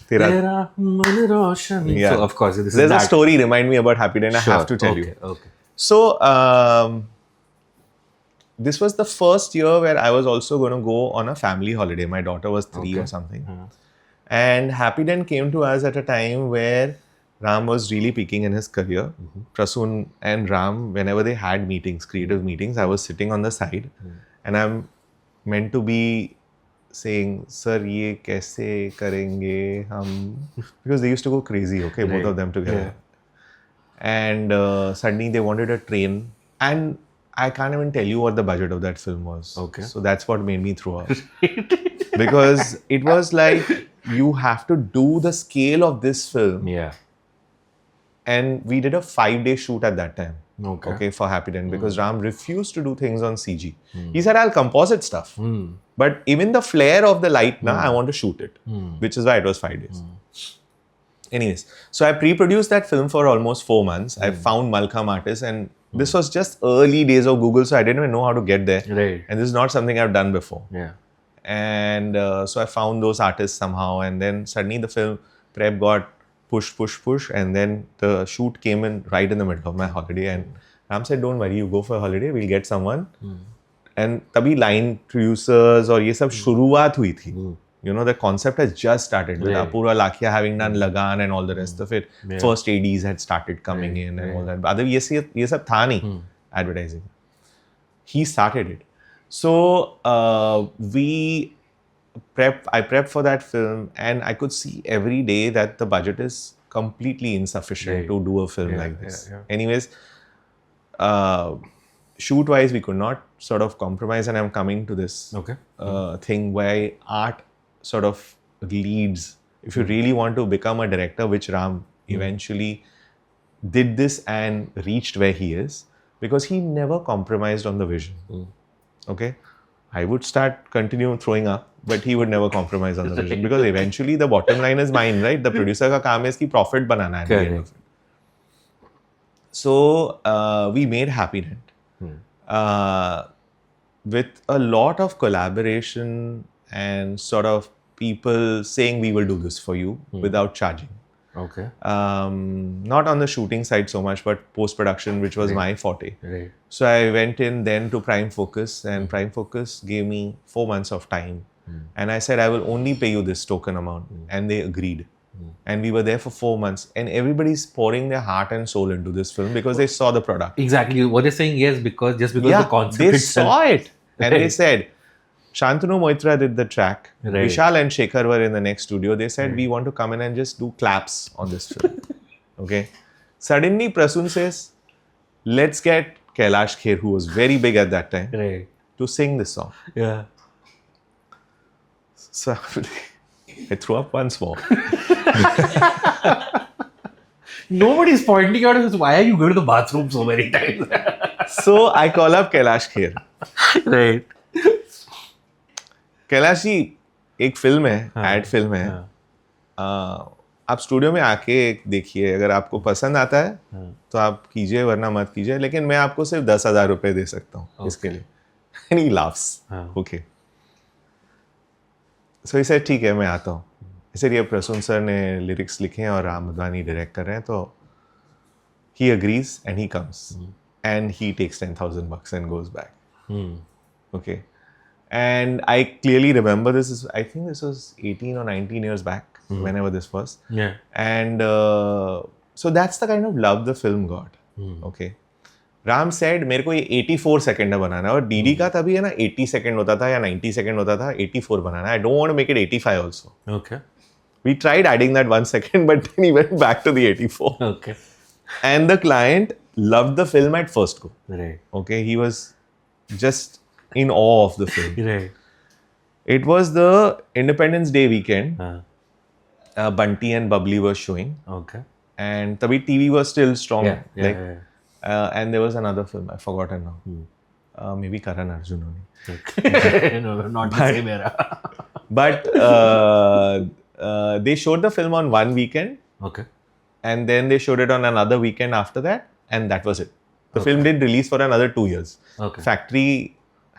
Tera- Yeah. So of course this There's is a that. story, remind me about Happydent, I have to tell you. Okay. So, this was the first year where I was also going to go on a family holiday. My daughter was 3 or something. And Happydent came to us at a time where Ram was really peaking in his career. Prasoon and Ram, whenever they had meetings, creative meetings, I was sitting on the side and I'm meant to be saying, Sir, ye kaise karenge hum? Because they used to go crazy, okay, both of them together. And suddenly they wanted a train. And I can't even tell you what the budget of that film was. Okay. So that's what made me throw up. Because it was like, you have to do the scale of this film. Yeah. And we did a 5-day shoot at that time. Okay. For Happydent, because Ram refused to do things on CG. He said, I'll composite stuff. But even the flare of the light, I want to shoot it. Which is why it was 5 days. Anyways, so I pre-produced that film for almost 4 months. I found Malcolm artists, and this was just early days of Google, so I didn't even know how to get there. Right. And this is not something I've done before. Yeah. And so I found those artists somehow, and then suddenly the film prep got push, and then the shoot came in right in the middle of my holiday, and Ram said, don't worry, you go for a holiday, we'll get someone. And तभी line producers और ये सब शुरुआत हुई थी. You know, the concept has just started with Apurva Lakhia having done Lagan and all the rest of it. First ADs had started coming in and all that. But ये सब था नहीं advertising. He started it. So I prepped for that film, and I could see every day that the budget is completely insufficient to do a film like this. Anyways, shoot wise, we could not sort of compromise, and I'm coming to this thing where art sort of leads. If you really want to become a director, which Ram eventually did this and reached where he is, because he never compromised on the vision. Okay, I would continue throwing up, but he would never compromise on the vision, because eventually the bottom line is mine, right? The producer ka kaam is ki profit banana at the end of it. So we made Happydent with a lot of collaboration and sort of people saying we will do this for you without charging. Okay. Not on the shooting side so much, but post-production, which was my forte. Right. So I went in then to Prime Focus, and Prime Focus gave me 4 months of time. And I said, I will only pay you this token amount. And they agreed. And we were there for 4 months. And everybody's pouring their heart and soul into this film because they saw the product. Exactly. What they're saying, yes, because the concept they itself. saw it. And they said, Shantanu Moitra did the track. Right. Vishal and Shekhar were in the next studio. They said, we want to come in and just do claps on this film. Okay. Suddenly, Prasoon says, let's get Kailash Kher, who was very big at that time, to sing this song. Yeah. So I threw up once more. Nobody's pointing out why are you going to the bathroom so many times? So I call up Kailash Kher. Right. Kailash ji एक film है, ad film है, आप studio में आके देखिए, अगर आपको पसंद आता है तो आप कीजिए, वरना मत कीजिए, लेकिन मैं आपको सिर्फ 10,000 रुपए दे सकता हूँ इसके लिए. And he laughs. Okay. So he said, ठीक है, मैं आता हूँ. इसलिए प्रसून सर ने लिरिक्स लिखे हैं और राम मधवानी डायरेक्ट कर रहे हैं, तो he agrees and he comes and he takes $10,000 and goes back. Okay. And I clearly remember this is, I think this was 18 or 19 years back, whenever this was. Yeah. And so that's the kind of love the film got. Okay. Ram said मेरे को ये 84 second में बनाना है, और DD का तभी है ना 80 सेकंड होता था या 90 सेकंड होता था, 84 बनाना है. I don't want to make it 85 also. Okay. We tried adding that 1 second, but then he went back to the 84. Okay. And the client loved the film at first go. Right. Okay, he was just in awe of the film. Right. It was the Independence Day weekend. Bunty and Bubbly were showing, Okay. and tabhi TV was still strong. Yeah. Yeah. like, yeah. And there was another film, I've forgotten now. Maybe Karan Arjun only. Okay. No, not the same era. But they showed the film on one weekend, Okay. and then they showed it on another weekend after that, and that was it. The film didn't release for another 2 years. Okay.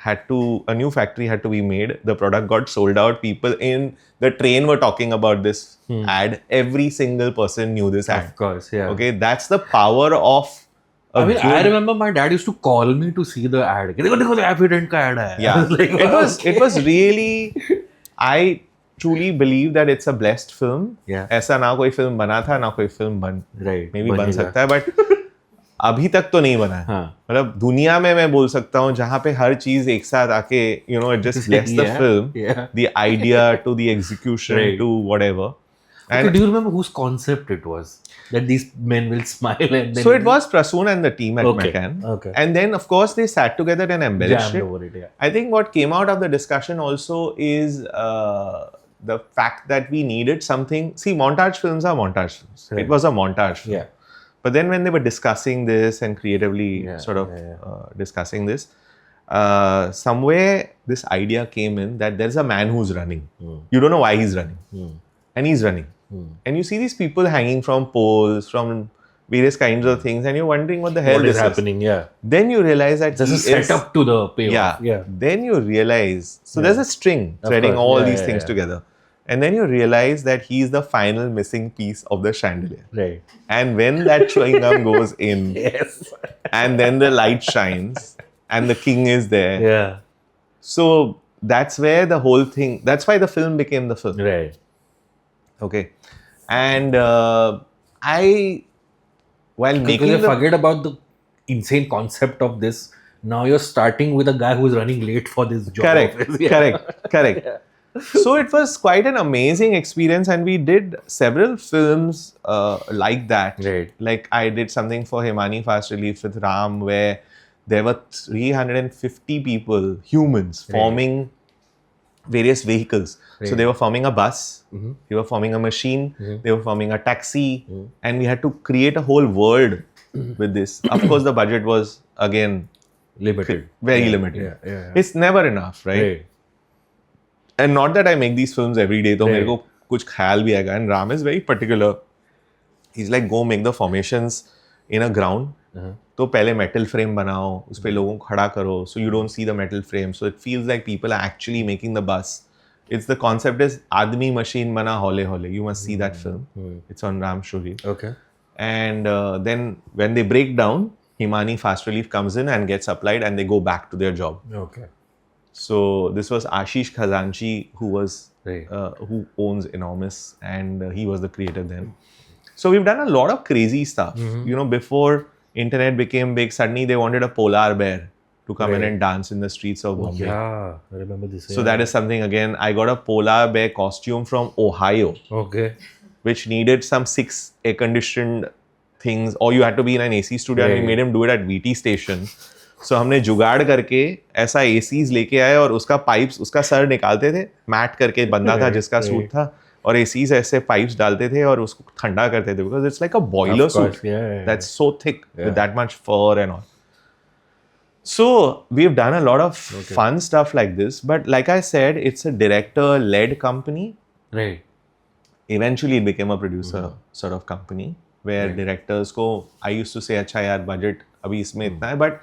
A new factory had to be made. The product got sold out. People in the train were talking about this ad. Every single person knew this ad. Of course. Yeah. Okay, that's the power of I mean, I remember my dad used to call me to see the ad. देखो Happydent का ad है. Yeah, I was like, wow. it was really. I truly believe that it's a blessed film. Yeah. ऐसा ना कोई film बना था, ना कोई film बन. Right. Maybe बन बनेगा. सकता है, but अभी तक तो नहीं बना है. हाँ. मतलब दुनिया में मैं बोल सकता हूँ जहाँ पे हर चीज एक साथ आके it just bless the Yeah, film, yeah. the idea to the execution Right. to whatever. Okay, And do you remember whose concept it was? That these men will smile and then... so it was Prasoon and the team at Okay, McCann. okay. And then of course they sat together and embellished jammed it. over it, yeah. I think what came out of the discussion also is the fact that we needed something. See, montage films are montage films. Right. It was a montage film. Yeah. But then when they were discussing this and creatively Yeah, sort of yeah. discussing this, somewhere this idea came in that there's a man who's running. You don't know why he's running. And he's running. And you see these people hanging from poles, from various kinds of things, and you're wondering what the hell What this is happening? Yeah. Then you realize that There's a he is- setup to the payoff. yeah. Yeah. Then you realize, so there's a string threading course. all Yeah, these yeah, things yeah. together. And then you realize that he's the final missing piece of the chandelier. Right. And when that chewing gum goes in, Yes. and then the light shines, and the king is there. Yeah. So that's where the whole thing, that's why the film became the film. Right. Okay. And while Because making you the forget about the insane concept of this. Now you're starting with a guy who's running late for this job. Correct, Yeah. correct. So it was quite an amazing experience, and we did several films like that. Right. Like I did something for Himani Fast Relief with Ram, where there were 350 people, humans, forming various vehicles. So they were forming a bus, they were forming a machine, they were forming a taxi, and we had to create a whole world with this. Of course, the budget was again Limited. very limited. Yeah. It's never enough, right? Right. And not that I make these films every day, तो Right. मेरे को कुछ ख्याल भी आएगा. And Ram is very particular. He's like, go make the formations in a ground. तो पहले metal frame बनाओ, उस पे लोगों को खड़ा करो, so you don't see the metal frame. So it feels like people are actually making the bus. It's the concept is आदमी machine बना हौले हौले. You must see that film. It's on Ram Shuri. Okay. And then when they break down, Himani Fast Relief comes in and gets applied, and they go back to their job. Okay. So this was Ashish Khazanchi, who was Right. who owns Enormous, and he was the creator then. So we've done a lot of crazy stuff. Before internet became big, suddenly they wanted a polar bear to come in and dance in the streets of Bombay. Yeah, I remember this. So that is something again. I got a polar bear costume from Ohio, Okay. which needed some 6 air-conditioned things, or you had to be in an AC studio, and we made him do it at VT station. So हमने जुगाड़ करके ऐसा ACs लेके आए, और उसका pipes, उसका sir निकालते थे, मैट करके बंदा था जिसका सूट था, और ACs ऐसे पाइप्स डालते थे और उसको ठंडा करते थे, because it's like a boiler suit that's so thick with that much fur and all. So we've done a lot of fun stuff like this, but like I said, it's a director-led company. Right. Eventually it became a producer sort of company, where directors को I used to say, अच्छा यार budget अभी इसमें इतना है, but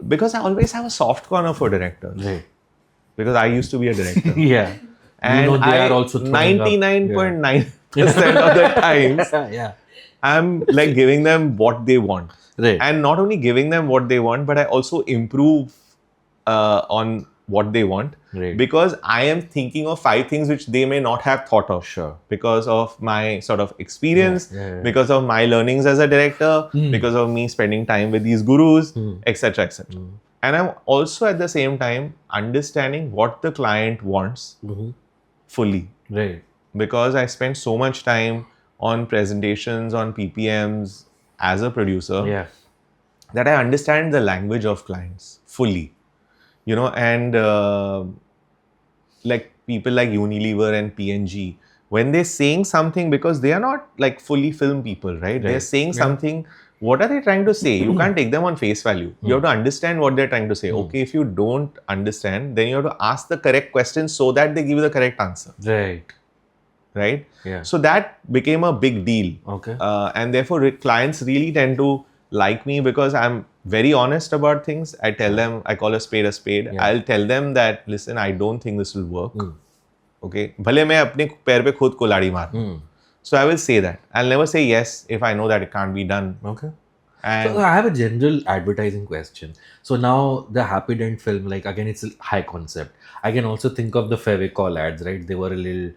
because I always have a soft corner for directors. Right. Because I used to be a director. Yeah. And you know they are also throwing up. 99.9% of the times, Yeah. I'm like giving them what they want. Right. And not only giving them what they want, but I also improve on what they want. Right. Because I am thinking of 5 things which they may not have thought of. Sure. Because of my sort of experience, Yeah. because of my learnings as a director, because of me spending time with these gurus, etc. etc. And I'm also at the same time understanding what the client wants fully. Right. Because I spent so much time on presentations, on PPMs as a producer, Yeah. that I understand the language of clients fully. You know, and like people like Unilever and P&G, when they're saying something, because they are not like fully film people, right? They're saying something. What are they trying to say? You can't take them on face value. You have to understand what they're trying to say. Okay, if you don't understand, then you have to ask the correct questions so that they give you the correct answer. Right? Yeah. So that became a big deal. Okay. And therefore, clients really tend to like me because I'm very honest about things. I tell them, I call a spade a spade. Yeah. I'll tell them that, listen, I don't think this will work. Okay. भले मैं अपने पैर पे खुद कुल्हाड़ी मारूं. So I will say that. I'll never say yes if I know that it can't be done. Okay. And So I have a general advertising question. So now the Happydent film, like again, it's a high concept. I can also think of the Fevicol ads, right? They were a little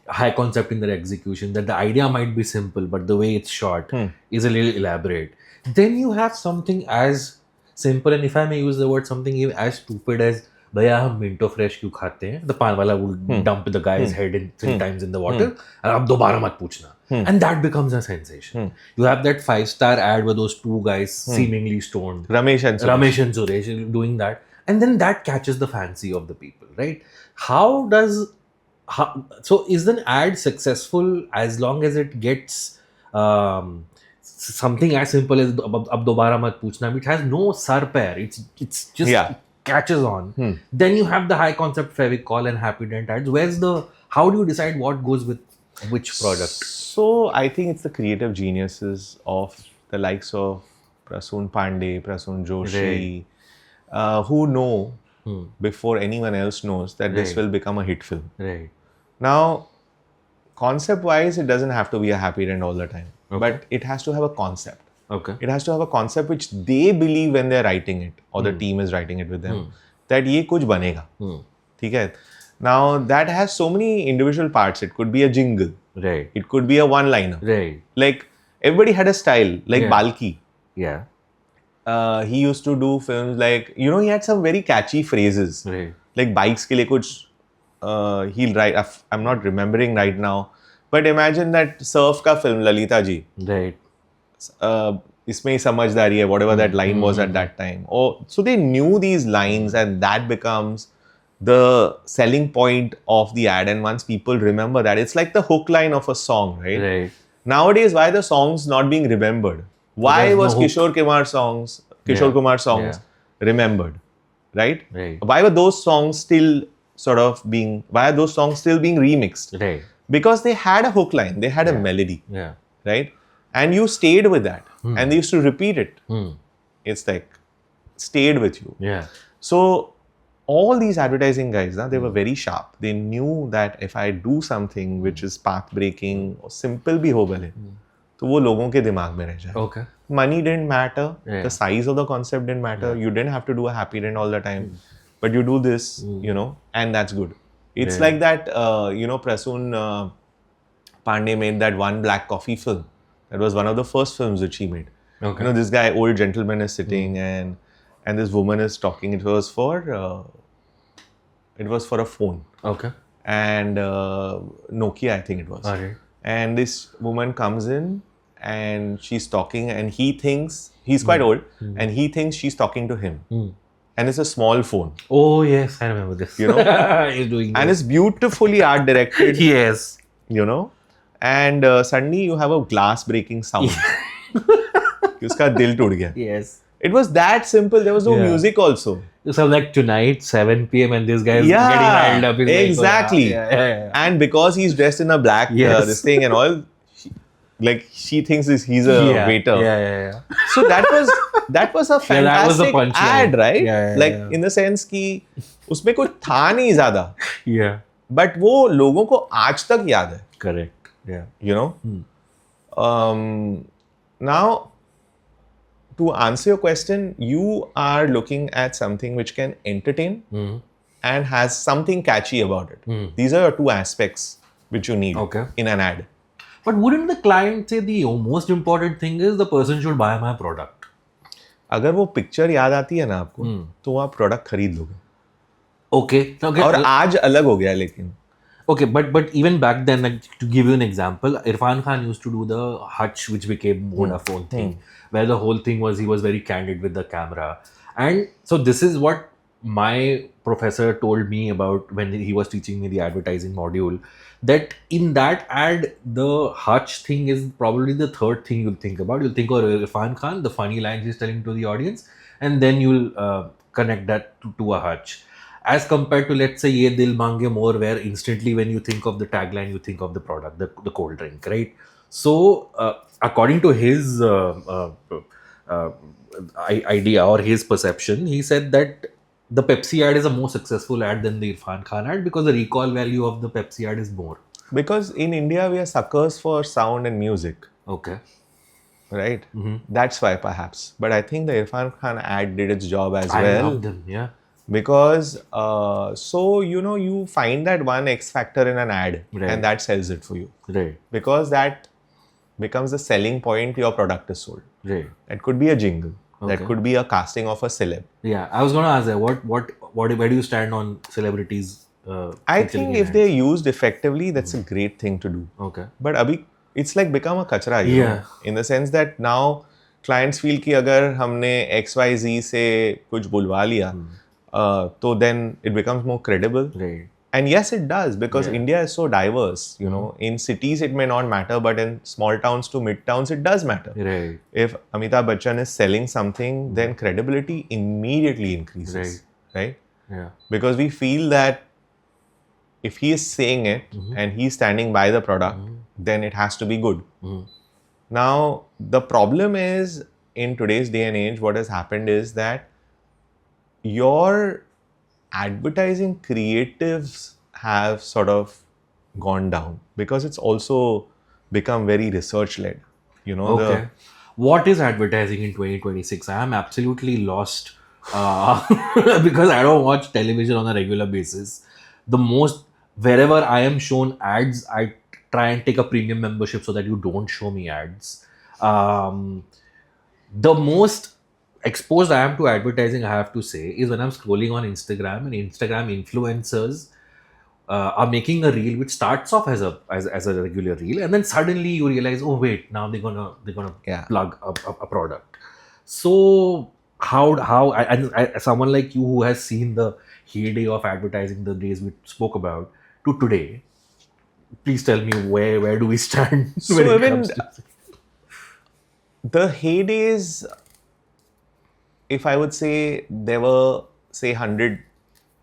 high concept in their execution. That the idea might be simple, but the way it's shot is a little elaborate. Then you have something as simple, and if I may use the word, something even as stupid as भैया हम Minto fresh क्यों खाते हैं? The पान वाला will dump the guy's head in 3 times in the water and अब दोबारा मत पूछना. And that becomes a sensation. You have that 5-star ad with those 2 guys seemingly stoned. Ramesh and Suresh doing that. And then that catches the fancy of the people, right? So is an ad successful as long as it gets something as simple as ab dobara mat puchna, which has no sar pair, it's just catches on. Then you have the high concept Fevicol and Happydent ads. How do you decide what goes with which product? So I think it's the creative geniuses of the likes of Prasoon Pandey, Prasoon Joshi, who know before anyone else knows that this will become a hit film. Right. Now, concept-wise, it doesn't have to be a Happydent all the time, but it has to have a concept. Okay. It has to have a concept which they believe when they're writing it, or the team is writing it with them, that ये कुछ बनेगा. ठीक है? Now, that has so many individual parts. It could be a jingle. Right. It could be a one-liner. Right. Like, everybody had a style, like Balki. Yeah. He used to do films like, you know, he had some very catchy phrases. Right. Like bikes ke liye kuch, he'll write, I'm not remembering right now, but imagine that surf ka film, Lalita ji. Right. Isme hi samajhdari hai, whatever that line was at that time. So they knew these lines, and that becomes the selling point of the ad. And once people remember that, it's like the hook line of a song, right? Right. Nowadays, why the songs not being remembered? Why was Kishore Kumar songs remembered, right? Why were those songs still why are those songs still being remixed? Right. Because they had a hook line, they had a melody, right? And you stayed with that, and they used to repeat it. It's like, stayed with you. Yeah. So, all these advertising guys, they were very sharp. They knew that if I do something which is path-breaking or simple bhi ho bhale, तो वो लोगों के दिमाग में रह जाए. Okay. Money didn't matter. The size of the concept didn't matter. You didn't have to do a Happydent all the time. But you do this, you know, and that's good. It's like that, you know, Prasoon Pandey made that One Black Coffee film. That was one of the first films which he made. Okay. You know, this guy, old gentleman, is sitting and this woman is talking. It was for a phone. Okay. And Nokia, I think it was. Okay. And this woman comes in and she's talking, and he thinks, he's quite old, and he thinks she's talking to him. And it's a small phone. Oh, yes, I remember this. You know? He's doing and it's beautifully art directed. Yes. You know? And suddenly you have a glass breaking sound. Uska dil tood gaya. Yes. It was that simple. There was no music also. So like tonight, 7 p.m. and this guy is getting riled up. He's Exactly. Like, yeah. And because he's dressed in a black this thing and all, she thinks he's a waiter. Yeah. So that was a fantastic ad, right? Yeah, like in the sense कि उसमें कुछ था नहीं ज़्यादा. Yeah. But वो लोगों को आज तक याद है. Correct. Yeah. You know. Now, to answer your question, you are looking at something which can entertain and has something catchy about it. These are your two aspects which you need in an ad. But wouldn't the client say the most important thing is the person should buy my product? अगर वो picture याद आती है ना आपको, तो आप product खरीद लोगे. Okay. और आज अलग हो गया लेकिन. Okay, but even back then, like, to give you an example, Irfan Khan used to do the Hutch, which became Vodafone thing, where the whole thing was he was very candid with the camera. And so this is what my professor told me about when he was teaching me the advertising module, that in that ad, the Hutch thing is probably the third thing you'll think about. You'll think of Irfan Khan, the funny lines he's telling to the audience, and then you'll connect that to a Hutch. As compared to, let's say, Ye Dil Mange More, where instantly when you think of the tagline, you think of the product, the cold drink, right? So, according to his idea or his perception, he said that the Pepsi ad is a more successful ad than the Irfan Khan ad because the recall value of the Pepsi ad is more. Because in India, we are suckers for sound and music. Okay. Right? That's why, perhaps. But I think the Irfan Khan ad did its job as well. I love them, yeah. Because so you find that one X factor in an ad, and that sells it for you, right? Because that becomes the selling point. Your product is sold, right? It could be a jingle, that could be a casting of a celeb. Yeah, I was going to ask that. What where do you stand on celebrities? I think if they're used effectively, that's a great thing to do. Okay. But abhi it's like become a kachra, you know, in the sense that now clients feel कि अगर हमने XYZ से कुछ बुलवा लिया, so then it becomes more credible. Right. And yes, it does, because India is so diverse, you know. In cities, it may not matter, but in small towns to mid towns, it does matter. Right. If Amitabh Bachchan is selling something, then credibility immediately increases. Right? Yeah. Because we feel that if he is saying it and he's standing by the product, then it has to be good. Now, the problem is, in today's day and age, what has happened is that your advertising creatives have sort of gone down, because it's also become very research led, you know. Okay. What is advertising in 2026? I am absolutely lost because I don't watch television on a regular basis. Wherever I am shown ads, I try and take a premium membership so that you don't show me ads. The most exposed I am to advertising, I have to say, is when I'm scrolling on Instagram and Instagram influencers are making a reel which starts off as a regular reel, and then suddenly you realize, oh wait, now they're gonna plug a product. So how someone like you who has seen the heyday of advertising, the days we spoke about, to today, please tell me where do we stand when it comes to the heydays. If I would say there were, say, 100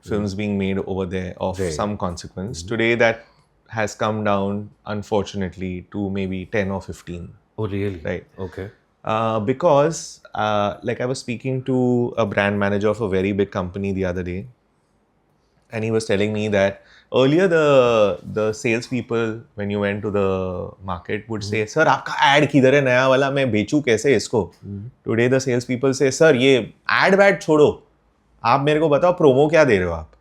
films being made over there of some consequence, today that has come down, unfortunately, to maybe 10 or 15. Oh, really? Right. Okay. Because, like, I was speaking to a brand manager of a very big company the other day, and he was telling me that earlier the salespeople, when you went to the market, would say, "Sir, आपका ad किधर है नया वाला, मैं बेचूं कैसे इसको?" Today the salespeople say, "Sir, ये ad बैड छोड़ो, आप मेरे को बताओ promo क्या दे रहे हो आप?"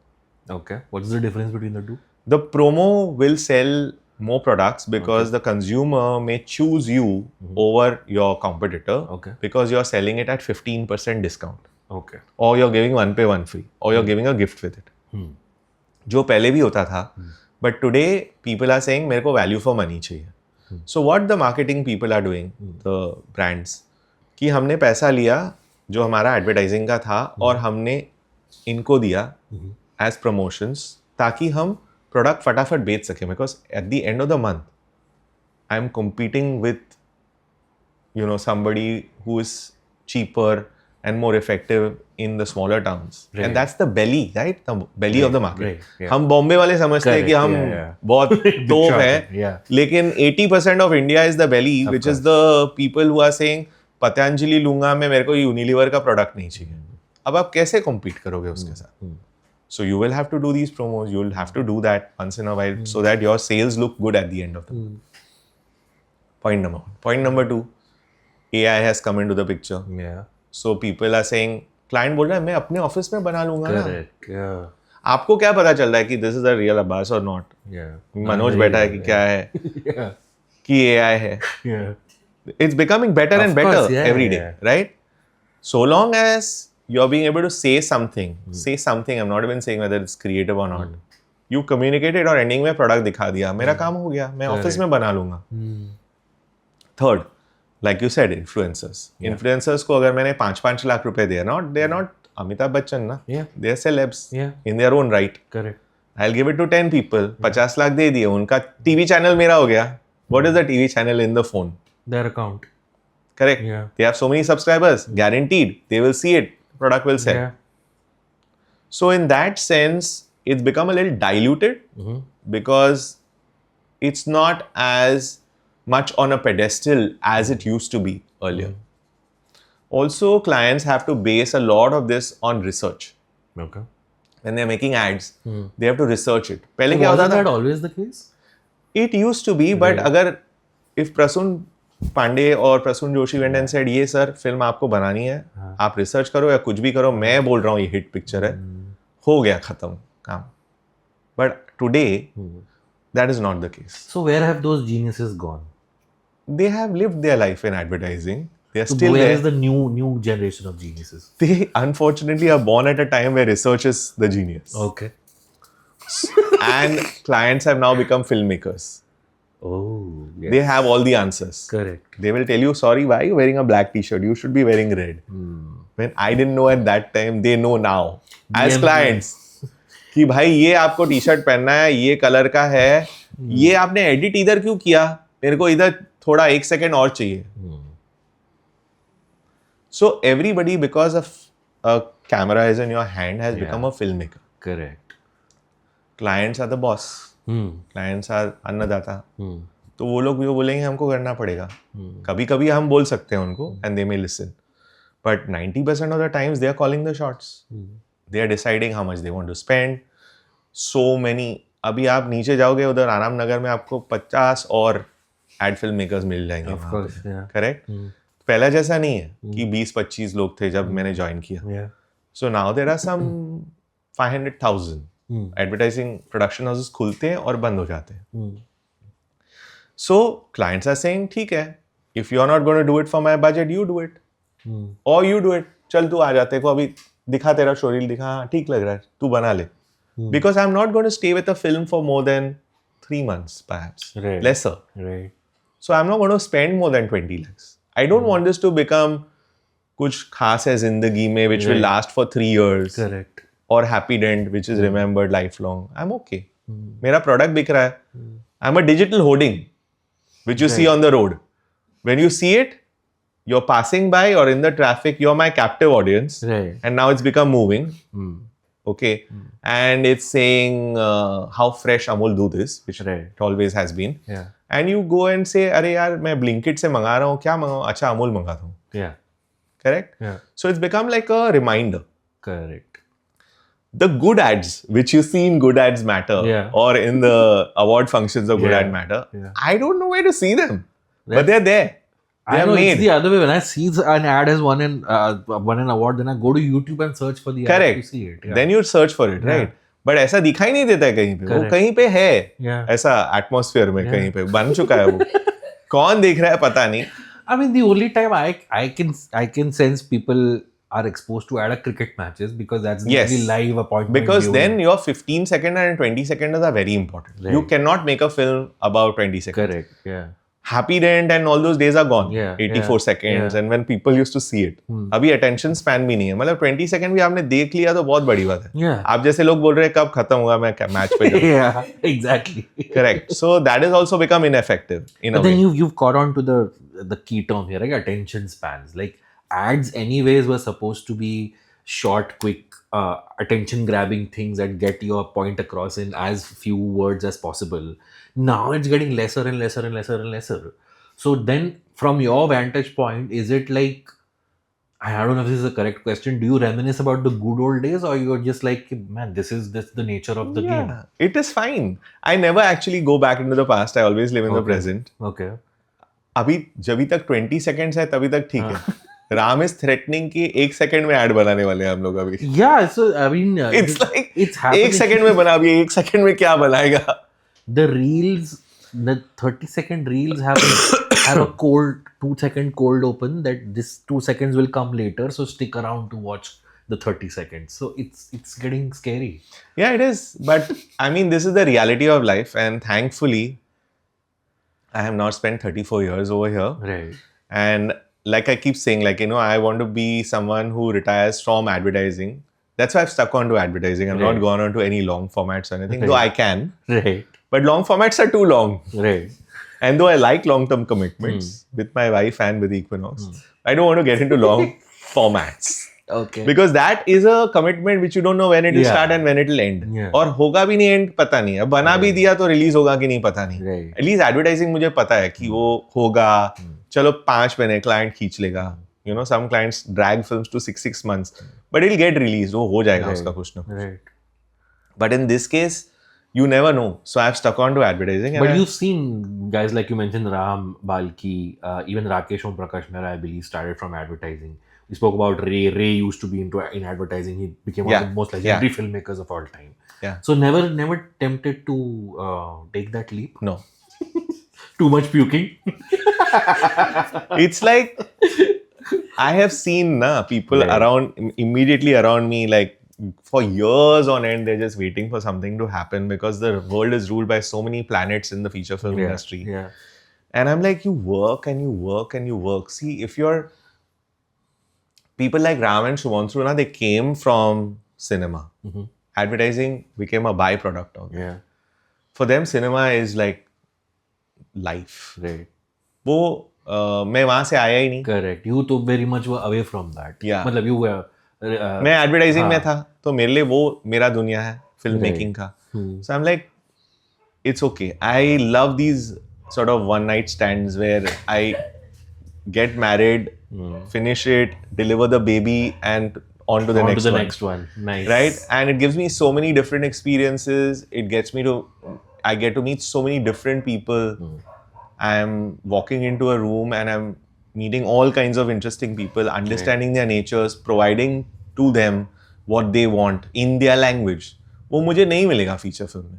Okay. What is the difference between the two? The promo will sell more products because the consumer may choose you over your competitor, because you're selling it at 15% discount. Okay. Or you're giving one pay one free, or you're giving a gift with it. जो पहले भी होता था, but today people are saying मेरे को value for money चाहिए. So what the marketing people are doing, the brands, कि हमने पैसा लिया जो हमारा advertising का था और हमने इनको दिया as promotions, ताकि हम product फटाफट बेच सकें. Because at the end of the month, I am competing with, you know, somebody who is cheaper and more effective in the smaller towns. Right. And that's the belly, right? The belly of the market. Right. Yeah. हम बॉम्बे वाले समझते हैं कि हम बहुत तोप हैं, लेकिन 80% of India is the belly, which is the people who are saying, Patanjali लूंगा मैं, मेरे को यूनिलीवर का प्रोडक्ट नहीं चाहिए. अब आप कैसे compete करोगे उसके साथ? So you will have to do these promos. You will have to do that once in a while so that your sales look good at the end of the month. Point number one. Point number two, AI has come into the picture. Yeah. So people are saying, client बोल रहा है मैं अपने office में बना लूंगा ना. Correct. Yeah. आपको क्या पता चल रहा है कि this is a real Abbas और नॉट. Yeah. मनोज बैठा है कि क्या है Yeah. कि AI है. Yeah. It's becoming better Of and better course, yeah, every day, yeah. right? So long as you're being able to say something, I'm not even saying whether it's creative or not. You communicate it और ending में product दिखा दिया, मेरा काम हो गया, मैं office में बना लूंगा. Third, like you said, influencers. Influencers को अगर मैंने 5-5 लाख रुपए दिया, they are not Amitabh Bachchan ना. Yeah. They are celebs Yeah. in their own right. Correct. I'll give it to 10 people. 50 lakh दे दिए, उनका टीवी चैनल मेरा हो गया. What is the TV channel in the phone? Their account. Correct. Yeah. They have so many subscribers. Guaranteed. They will see it. Product will sell. Yeah. So in that sense, it's become a little diluted because it's not as much on a pedestal as it used to be earlier. Also, clients have to base a lot of this on research. Okay. When they're making ads, they have to research it. पहले क्या Wasn't होता था? that always the case? It used to be, but अगर if Prasun Pandey और Prasoon Joshi went and said ये sir film आपको बनानी है, आप रिसर्च करो या कुछ भी करो, मैं बोल रहा हूँ ये हिट पिक्चर है, हो गया खत्म काम. But today that is not the case. So where have those geniuses gone? They have lived their life in advertising. They are So still where there. is the new generation of geniuses? They unfortunately are born at a time where research is the genius. Okay. And clients have now become filmmakers. Oh, yes. They have all the answers. Correct. They will tell you, sorry, why are you wearing a black t-shirt? You should be wearing red. When I didn't know at that time, they know now. As DMP. clients. कि भाई ये आपको T shirt पहनना है, ये colour का है, ये आपने एडिट इधर क्यों किया, मेरे को इधर थोड़ा 1 सेकेंड और चाहिए. So everybody, because of a camera is in your hand, has become a filmmaker. Correct. Clients are the boss. Clients are अन्नदाता. तो वो लोग जो बोलेंगे हमको करना पड़ेगा. कभी कभी हम बोल सकते हैं उनको and they may listen. But 90% of the times they are calling the shots. They are deciding how much they want to spend. So many. अभी आप नीचे जाओगे उधर आराम नगर में आपको 50 और एड फिल्म मेकर्स मिल जाएंगे. Of course, yeah. करेक्ट. पहला जैसा नहीं है कि 20-25 लोग थे जब मैंने ज्वाइन किया. Yeah. So now there are some 500,000 advertising production houses खुलते हैं और बंद हो जाते हैं. So clients are saying ठीक है, if you are not going to do it for my budget, you do it. Or you do it. चल तू आ जाते को अभी दिखा, तेरा शोरील दिखा, हाँ ठीक लग रहा है, तू बना ले. Because I'm not going to stay with a film for more than 3 months, perhaps. Right. Lesser. Right. So I'm not going to spend more than 20 lakhs. I don't want this to become कुछ खास है जिंदगी में which will last for 3 years. Correct. Or Happydent which is remembered lifelong. I'm okay. मेरा product बिक रहा है. I'm a digital hoarding which you see on the road. When you see it, you're passing by or in the traffic, you're my captive audience. Right. And now it's become moving. Okay. And it's saying how fresh Amul do this, which it always has been. Yeah. And you go and say, अरे यार मैं Blinkit से मंगा रहा हूँ, क्या मंगाऊँ? अच्छा अमूल मंगाता हूँ. Yeah. Correct? Yeah. So it's become like a reminder. Correct. The good ads, which you see in Good Ads Matter, or in the award functions of Good Ad Matter, I don't know where to see them. But they're there. They I are know made. it's the other way. When I see an ad has won an award, then I go to YouTube and search for the Correct. ad to see it. Yeah. Then you search for it, right? But ऐसा दिखाई नहीं देता है कहीं पे. वो कहीं पे है. ऐसा atmosphere में कहीं पे बन चुका है वो. कौन देख रहा है पता नहीं. I mean, the only time I can sense people are exposed to ad cricket matches because that's the only live appointment. Because viewing. then your 15-second and 20-second are very important. Right. You cannot make a film about 20 seconds. Correct. Yeah. Happydent and all those days are gone. 84 seconds and when people used to see it. अभी attention span भी नहीं है. मतलब 20 second भी आपने देख लिया तो बहुत बड़ी बात है. Yeah. आप जैसे लोग बोल रहे हैं कब खत्म होगा मैं मैच पे जाऊँ. Yeah. Exactly. Correct. So that has also become ineffective in But a way. then you've caught on to the key term here, like attention spans. Like ads anyways were supposed to be short, quick, attention grabbing things that get your point across in as few words as possible. Now it's getting lesser and lesser and lesser and lesser. So then from your vantage point, is it like I don't know if this is a correct question. Do you reminisce about the good old days, or you're just like, man, this is the nature of the game? Yeah, it is fine. I never actually go back into the past. I always live in the present. Okay. अभी जब तक 20 seconds है तभी तक ठीक है. Ram is threatening कि 1 second में ऐड बनाने वाले हैं हम लोग अभी. Yeah, so I mean, It's like it's happening. 1 second में बना, अभी 1 सेकंड में क्या बनाएगा? The reels, the 30-second reels have a 2-second cold open that this 2 seconds will come later. So stick around to watch the 30 seconds. So it's getting scary. Yeah, it is. But I mean, this is the reality of life, and thankfully, I have not spent 34 years over here. Right. And like I keep saying, like, I want to be someone who retires from advertising. That's why I've stuck on to advertising. I've not gone on to any long formats or anything, though I can. Right. But long formats are too long. Right. And though I like long-term commitments with my wife and with Equinox, I don't want to get into long formats. Okay. Because that is a commitment which you don't know when it will start and when it will end. Yeah. और होगा भी नहीं end पता नहीं. अब बना भी दिया तो रिलीज होगा कि नहीं पता नहीं. Right. At least advertising मुझे पता है कि वो होगा. चलो 5 महीने client खींच लेगा. Some clients drag films to 6 months, but it'll get released. वो हो जाएगा उसका कुछ ना कुछ. Right. But in this case, you never know. So I've stuck on to advertising. But you've seen guys like you mentioned, Ram, Balki, even Rakesh Om Prakash Mehra, I believe, started from advertising. We spoke about Ray. Ray used to be in advertising. He became one of the most legendary filmmakers of all time. Yeah. So never tempted to take that leap? No. Too much puking? It's like, I have seen people immediately around me, like, for years on end, they're just waiting for something to happen because the world is ruled by so many planets in the feature film industry. Yeah. And I'm like, you work and you work and you work. See, if you're people like Ram and Sumantra, they came from cinema. Advertising became a byproduct of it. Yeah. For them, cinema is like life. Right. वो मैं वहाँ से आया ही नहीं. Correct. You तो very much were away from that. Yeah. मतलब you were. मैं advertising में था तो मेरे लिए वो मेरा दुनिया है फिल्म मेकिंग का. So I am like it's okay. I love these sort of one night stands where I get married, finish it, deliver the baby, and on to the next one. Nice. Right? And it gives me so many different experiences. I get to meet so many different people. I'm walking into a room and I'm meeting all kinds of interesting people, understanding their natures, providing to them what they want in their language. वो मुझे नहीं मिलेगा feature film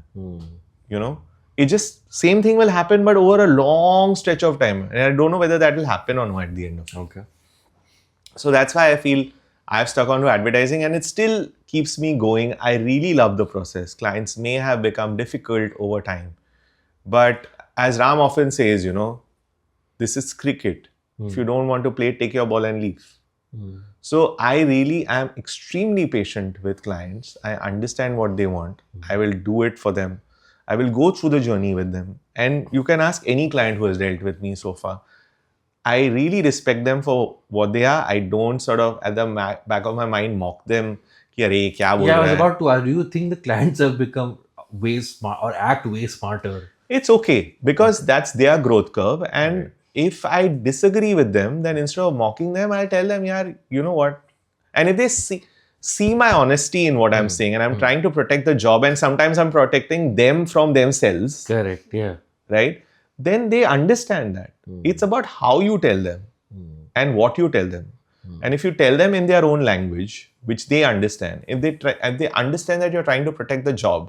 में. It just, same thing will happen but over a long stretch of time. And I don't know whether that will happen or not at the end of it. Okay. So that's why I feel I've stuck on to advertising and it still keeps me going. I really love the process. Clients may have become difficult over time. But as Ram often says, this is cricket. If you don't want to play, take your ball and leave. So I really am extremely patient with clients. I understand what they want. I will do it for them. I will go through the journey with them. And you can ask any client who has dealt with me so far. I really respect them for what they are. I don't sort of at the back of my mind mock them. Ki, "Arey, kya bol I raha was hai?" about to ask, do you think the clients have become way smart or act way smarter? It's okay because that's their growth curve. And if I disagree with them, then instead of mocking them, I'll tell them, "Yaar, you know what?" And if they see my honesty in what I'm saying, and I'm trying to protect the job, and sometimes I'm protecting them from themselves. Correct. Yeah. Right? Then they understand that. It's about how you tell them and what you tell them. And if you tell them in their own language, which they understand, if they understand that you're trying to protect the job,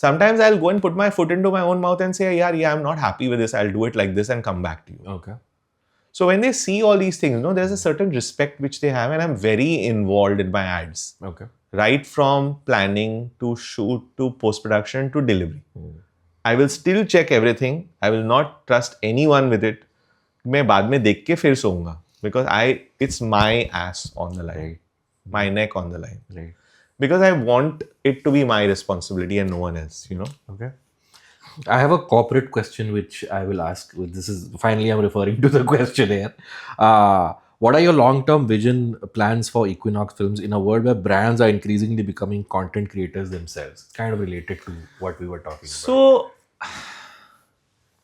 sometimes I'll go and put my foot into my own mouth and say, yeah, I'm not happy with this. I'll do it like this and come back to you. Okay. So when they see all these things, there's a certain respect which they have, and I'm very involved in my ads. Okay. Right from planning to shoot to post-production to delivery. I will still check everything. I will not trust anyone with it. मैं बाद में देख के फिर सोऊंगा because it's my ass on the line, my neck on the line. Right. Because I want it to be my responsibility and no one else, Okay. I have a corporate question which I will ask. This is finally I'm referring to the question here. What are your long-term vision plans for Equinox Films in a world where brands are increasingly becoming content creators themselves? It's kind of related to what we were talking about. So,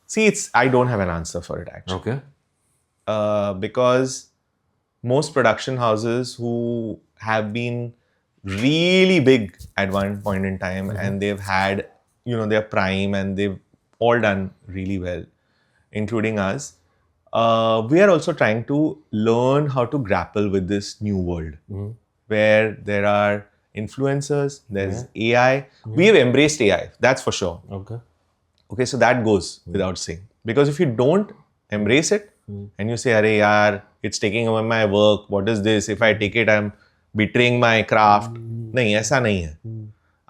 see, I don't have an answer for it actually. Okay. Because most production houses who have been really big at one point in time and they've had, their prime and they've all done really well, including us. We are also trying to learn how to grapple with this new world where there are influencers, there's AI. We have embraced AI, that's for sure. Okay, so that goes without saying. Because if you don't embrace it and you say, Arey yaar, it's taking away my work, what is this? If I take it, I'm betraying my craft. नहीं, ऐसा नहीं है.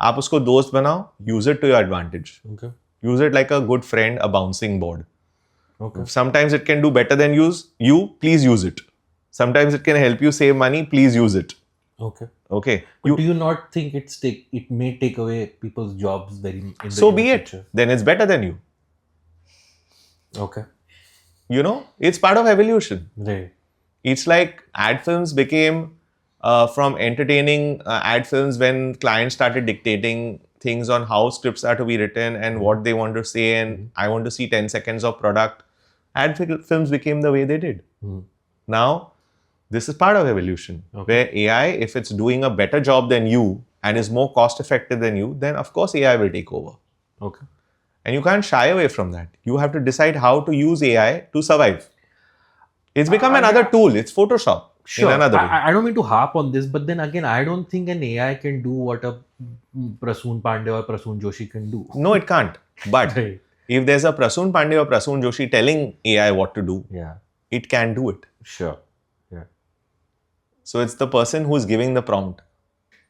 आप उसको दोस्त बनाओ, use it to your advantage. Use it like a good friend, a bouncing board. Sometimes it can do better than you, please use it. Sometimes it can help you save money, please use it. Okay. But do you not think it may take away people's jobs in the future? Then it's better than you. Okay. It's part of evolution. Right. It's like ad films became from entertaining ad films when clients started dictating things on how scripts are to be written and what they want to say, and I want to see 10 seconds of product. Ad films became the way they did. Now, this is part of evolution, where AI, if it's doing a better job than you and is more cost effective than you, then of course AI will take over. Okay. And you can't shy away from that. You have to decide how to use AI to survive. It's become another tool. It's Photoshop. Sure. In another way. I don't mean to harp on this, but then again, I don't think an AI can do what a Prasoon Pandey or Prasoon Joshi can do. No, it can't. But if there's a Prasoon Pandey or Prasoon Joshi telling AI what to do, it can do it. Sure. Yeah. So it's the person who's giving the prompt.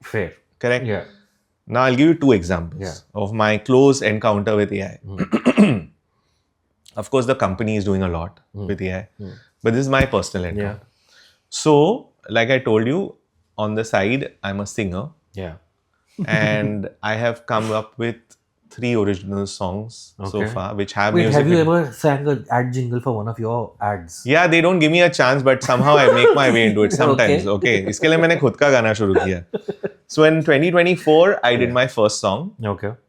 Fair. Correct? Yeah. Now I'll give you two examples of my close encounter with AI. Of course, the company is doing a lot with AI, but this is my personal encounter. So, like I told you, on the side, I'm a singer. Yeah. And I have come up with 3 original songs so far, which have Wait, music. have you ever sang an ad jingle for one of your ads? Yeah, they don't give me a chance, but somehow I make my way into it sometimes. Okay. इसके लिए मैंने खुद का गाना शुरू किया. So in 2024, I did my first song,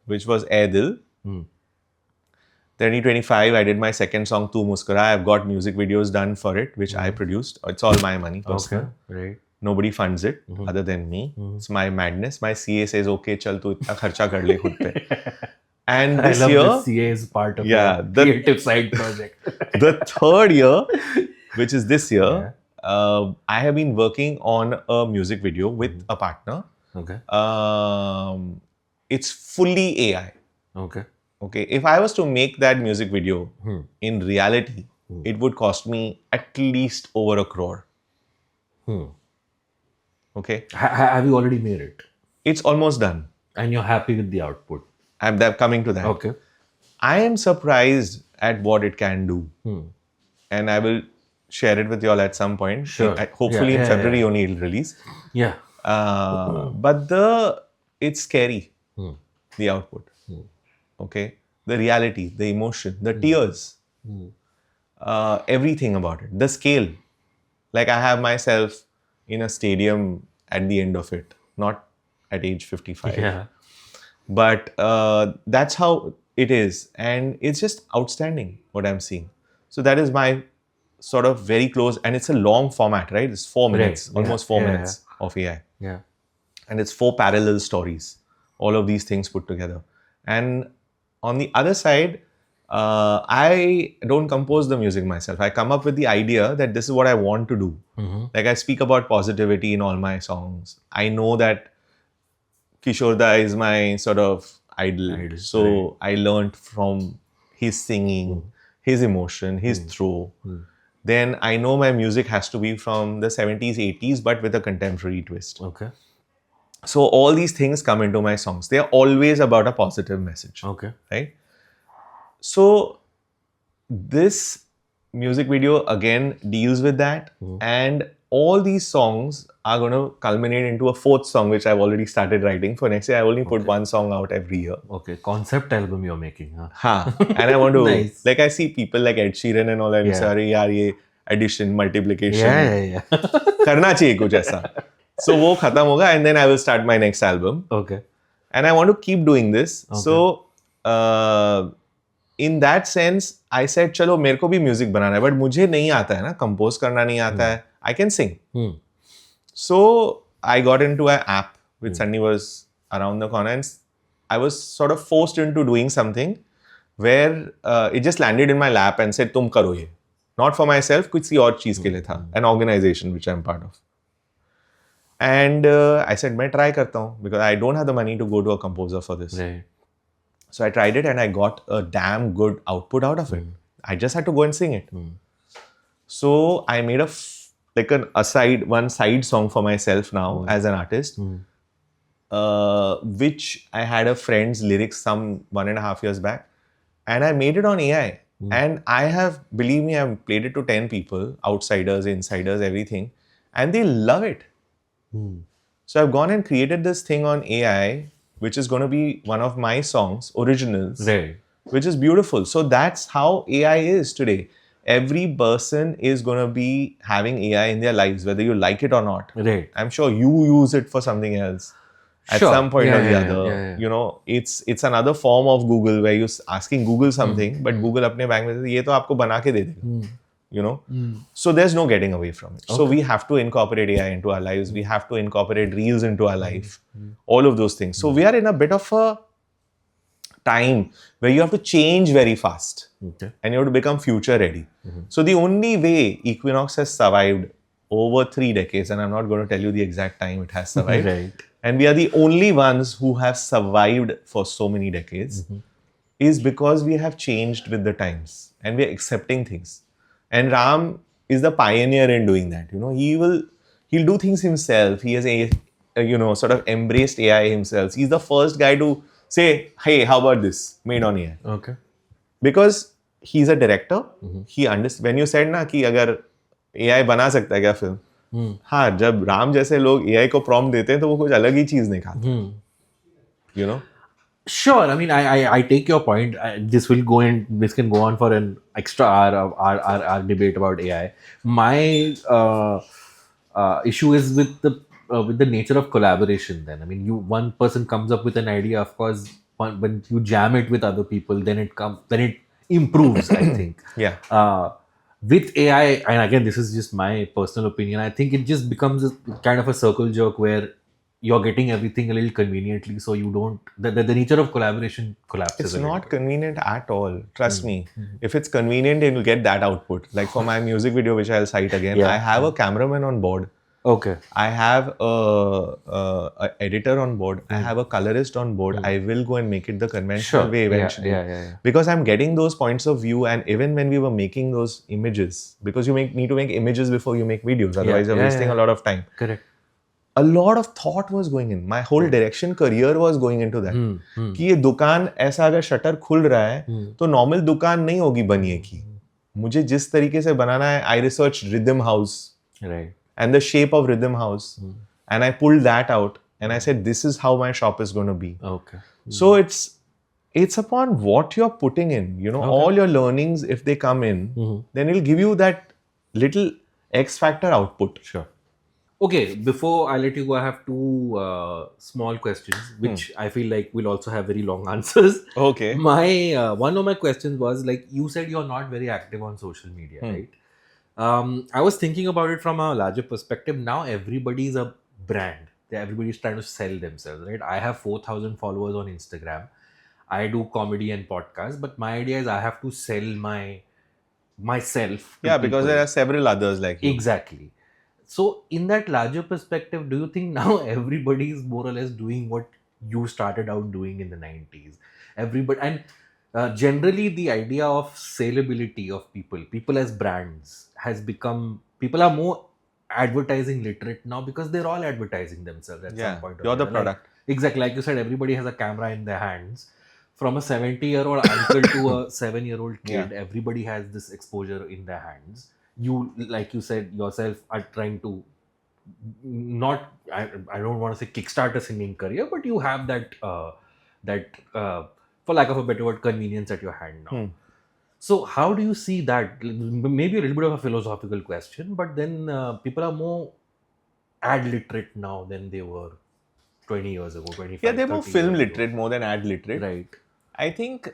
which was Ae Dil. 2025, I did my second song, Tu Muskura. I've got music videos done for it, which I produced. It's all my money, personal. Right. Nobody funds it other than me. It's my madness. My CA says, okay, chal tu itna kharcha kar le khud pe. And this I love year, the CA is part of the creative side project. The third year, which is this year, I have been working on a music video with a partner. Okay. It's fully AI. Okay. If I was to make that music video in reality, it would cost me at least over 1 crore. Okay. Have you already made it? It's almost done. And you're happy with the output? I'm coming to that. Okay. I am surprised at what it can do. And I will share it with you all at some point. Sure. Hopefully in February only it'll release. Yeah. But it's scary, the output. Okay. The reality, the emotion, the tears, everything about it, the scale. Like I have myself in a stadium at the end of it, not at age 55. Yeah. But that's how it is. And it's just outstanding what I'm seeing. So that is my sort of very close, and it's a long format, right? It's 4 minutes, almost 4 minutes of AI. Yeah. And it's 4 parallel stories, all of these things put together. And on the other side, I don't compose the music myself. I come up with the idea that this is what I want to do. Like I speak about positivity in all my songs. I know that Kishore Da is my sort of idol. So I learned from his singing, his emotion, his throw. Then I know my music has to be from the 70s, 80s, but with a contemporary twist. Okay. So all these things come into my songs. They are always about a positive message. Okay. Right? So this music video again deals with that. And all these songs are going to culminate into a 4th song, which I've already started writing. For next year, I only put 1 song out every year. Okay. Concept album you're making, huh? And I want to, Nice. like I see people like Ed Sheeran and all that. Yeah. Sorry, yaar, ye addition, multiplication. Yeah. करना चाहिए कुछ ऐसा. So वो खत्म होगा, and then I will start my next album. Okay. And I want to keep doing this. Okay. So in that sense, I said, चलो मेरे को भी म्यूजिक बनाना है, but मुझे नहीं आता है ना, कंपोज करना नहीं आता है. I can sing. Hmm. So I got into an app which Sunny was around the corner, and I was sort of forced into doing something where it just landed in my lap and said, "Tum karo ye." Not for myself, किसी और चीज के लिए था. An organization which I'm part of. And I said, मैं try करता हूँ because I don't have the money to go to a composer for this. Right. So I tried it and I got a damn good output out of it. I just had to go and sing it. So I made one side song for myself now as an artist, which I had a friend's lyrics some 1.5 years back, and I made it on AI. And I have, believe me, I've played it to 10 people, outsiders, insiders, everything, and they love it. So I've gone and created this thing on AI, which is going to be one of my songs, originals, Right. which is beautiful. So that's how AI is today. Every person is going to be having AI in their lives, whether you like it or not. Right. I'm sure you use it for something else at Sure. some point Yeah, or the yeah, other. yeah. You know, it's another form of Google where you're asking Google something, but Google अपने bank में से ये तो आपको बना के दे देगा. You know, so there's no getting away from it. So we have to incorporate AI into our lives. We have to incorporate reels into our life. All of those things. So we are in a bit of a time where you have to change very fast. Okay. And you have to become future ready. So the only way Equinox has survived over 3 decades, and I'm not going to tell you the exact time it has survived, Right. and we are the only ones who have survived for so many decades, is because we have changed with the times and we are accepting things. And Ram is the pioneer in doing that. You know, he'll do things himself. He has sort of embraced AI himself. He's the first guy to say, "Hey, how about this? Made on AI." Okay. Because he's a director. He understands. When you said ना कि अगर AI बना सकता है क्या film? हाँ, जब राम जैसे लोग AI को prompt देते हैं तो वो कुछ अलग ही चीज निकालते हैं. You know? Sure. I mean, I take your point. This can go on for an extra hour of our debate about AI. My issue is with the nature of collaboration. Then, I mean, one person comes up with an idea. Of course, when you jam it with other people, then it improves. I think. Yeah. With AI, and again, this is just my personal opinion. I think it just becomes a kind of a circle jerk where you're getting everything a little conveniently, so you don't. The nature of collaboration collapses. It's not convenient at all. Trust me. If it's convenient, then you'll get that output. Like for my music video, which I'll cite again, Yeah. I have a cameraman on board. Okay. I have a editor on board. I have a colorist on board. I will go and make it the conventional way eventually. Yeah. Because I'm getting those points of view, and even when we were making those images, because you need to make images before you make videos, otherwise you're wasting a lot of time. Correct. A lot of thought was going in. My whole direction career was going into that. कि ये दुकान ऐसा अगर shutter खुल रहा है तो normal दुकान नहीं होगी बनिए की. मुझे जिस तरीके से बनाना है, I researched rhythm house. Right. And the shape of rhythm house. And I pulled that out and I said, this is how my shop is going to be. Okay. So it's upon what you're putting in. You know, all your learnings, if they come in, then it'll give you that little X factor output. Sure. Okay, before I let you go, I have two small questions, which I feel like will also have very long answers. Okay. My one of my questions was, like, you said you're not very active on social media, right? I was thinking about it from a larger perspective. Now everybody's a brand. Everybody's trying to sell themselves, right? I have 4,000 followers on Instagram. I do comedy and podcasts, but my idea is I have to sell myself. Yeah, because there are several others like you. Exactly. So in that larger perspective, do you think now everybody is more or less doing what you started out doing in the 90s? Everybody, and generally the idea of saleability of people as brands has become, people are more advertising literate now because they're all advertising themselves at some point. You're the product. Exactly. Like you said, everybody has a camera in their hands. From a 70-year-old uncle to a 7-year-old kid, everybody has this exposure in their hands. You, like you said yourself, are trying to not, I don't want to say kickstart a singing career, but you have that for lack of a better word, convenience at your hand now. So how do you see that? Maybe a little bit of a philosophical question, but then people are more ad literate now than they were 20 years ago, 25 Yeah, they're more film years literate ago. more than ad literate. Right. I think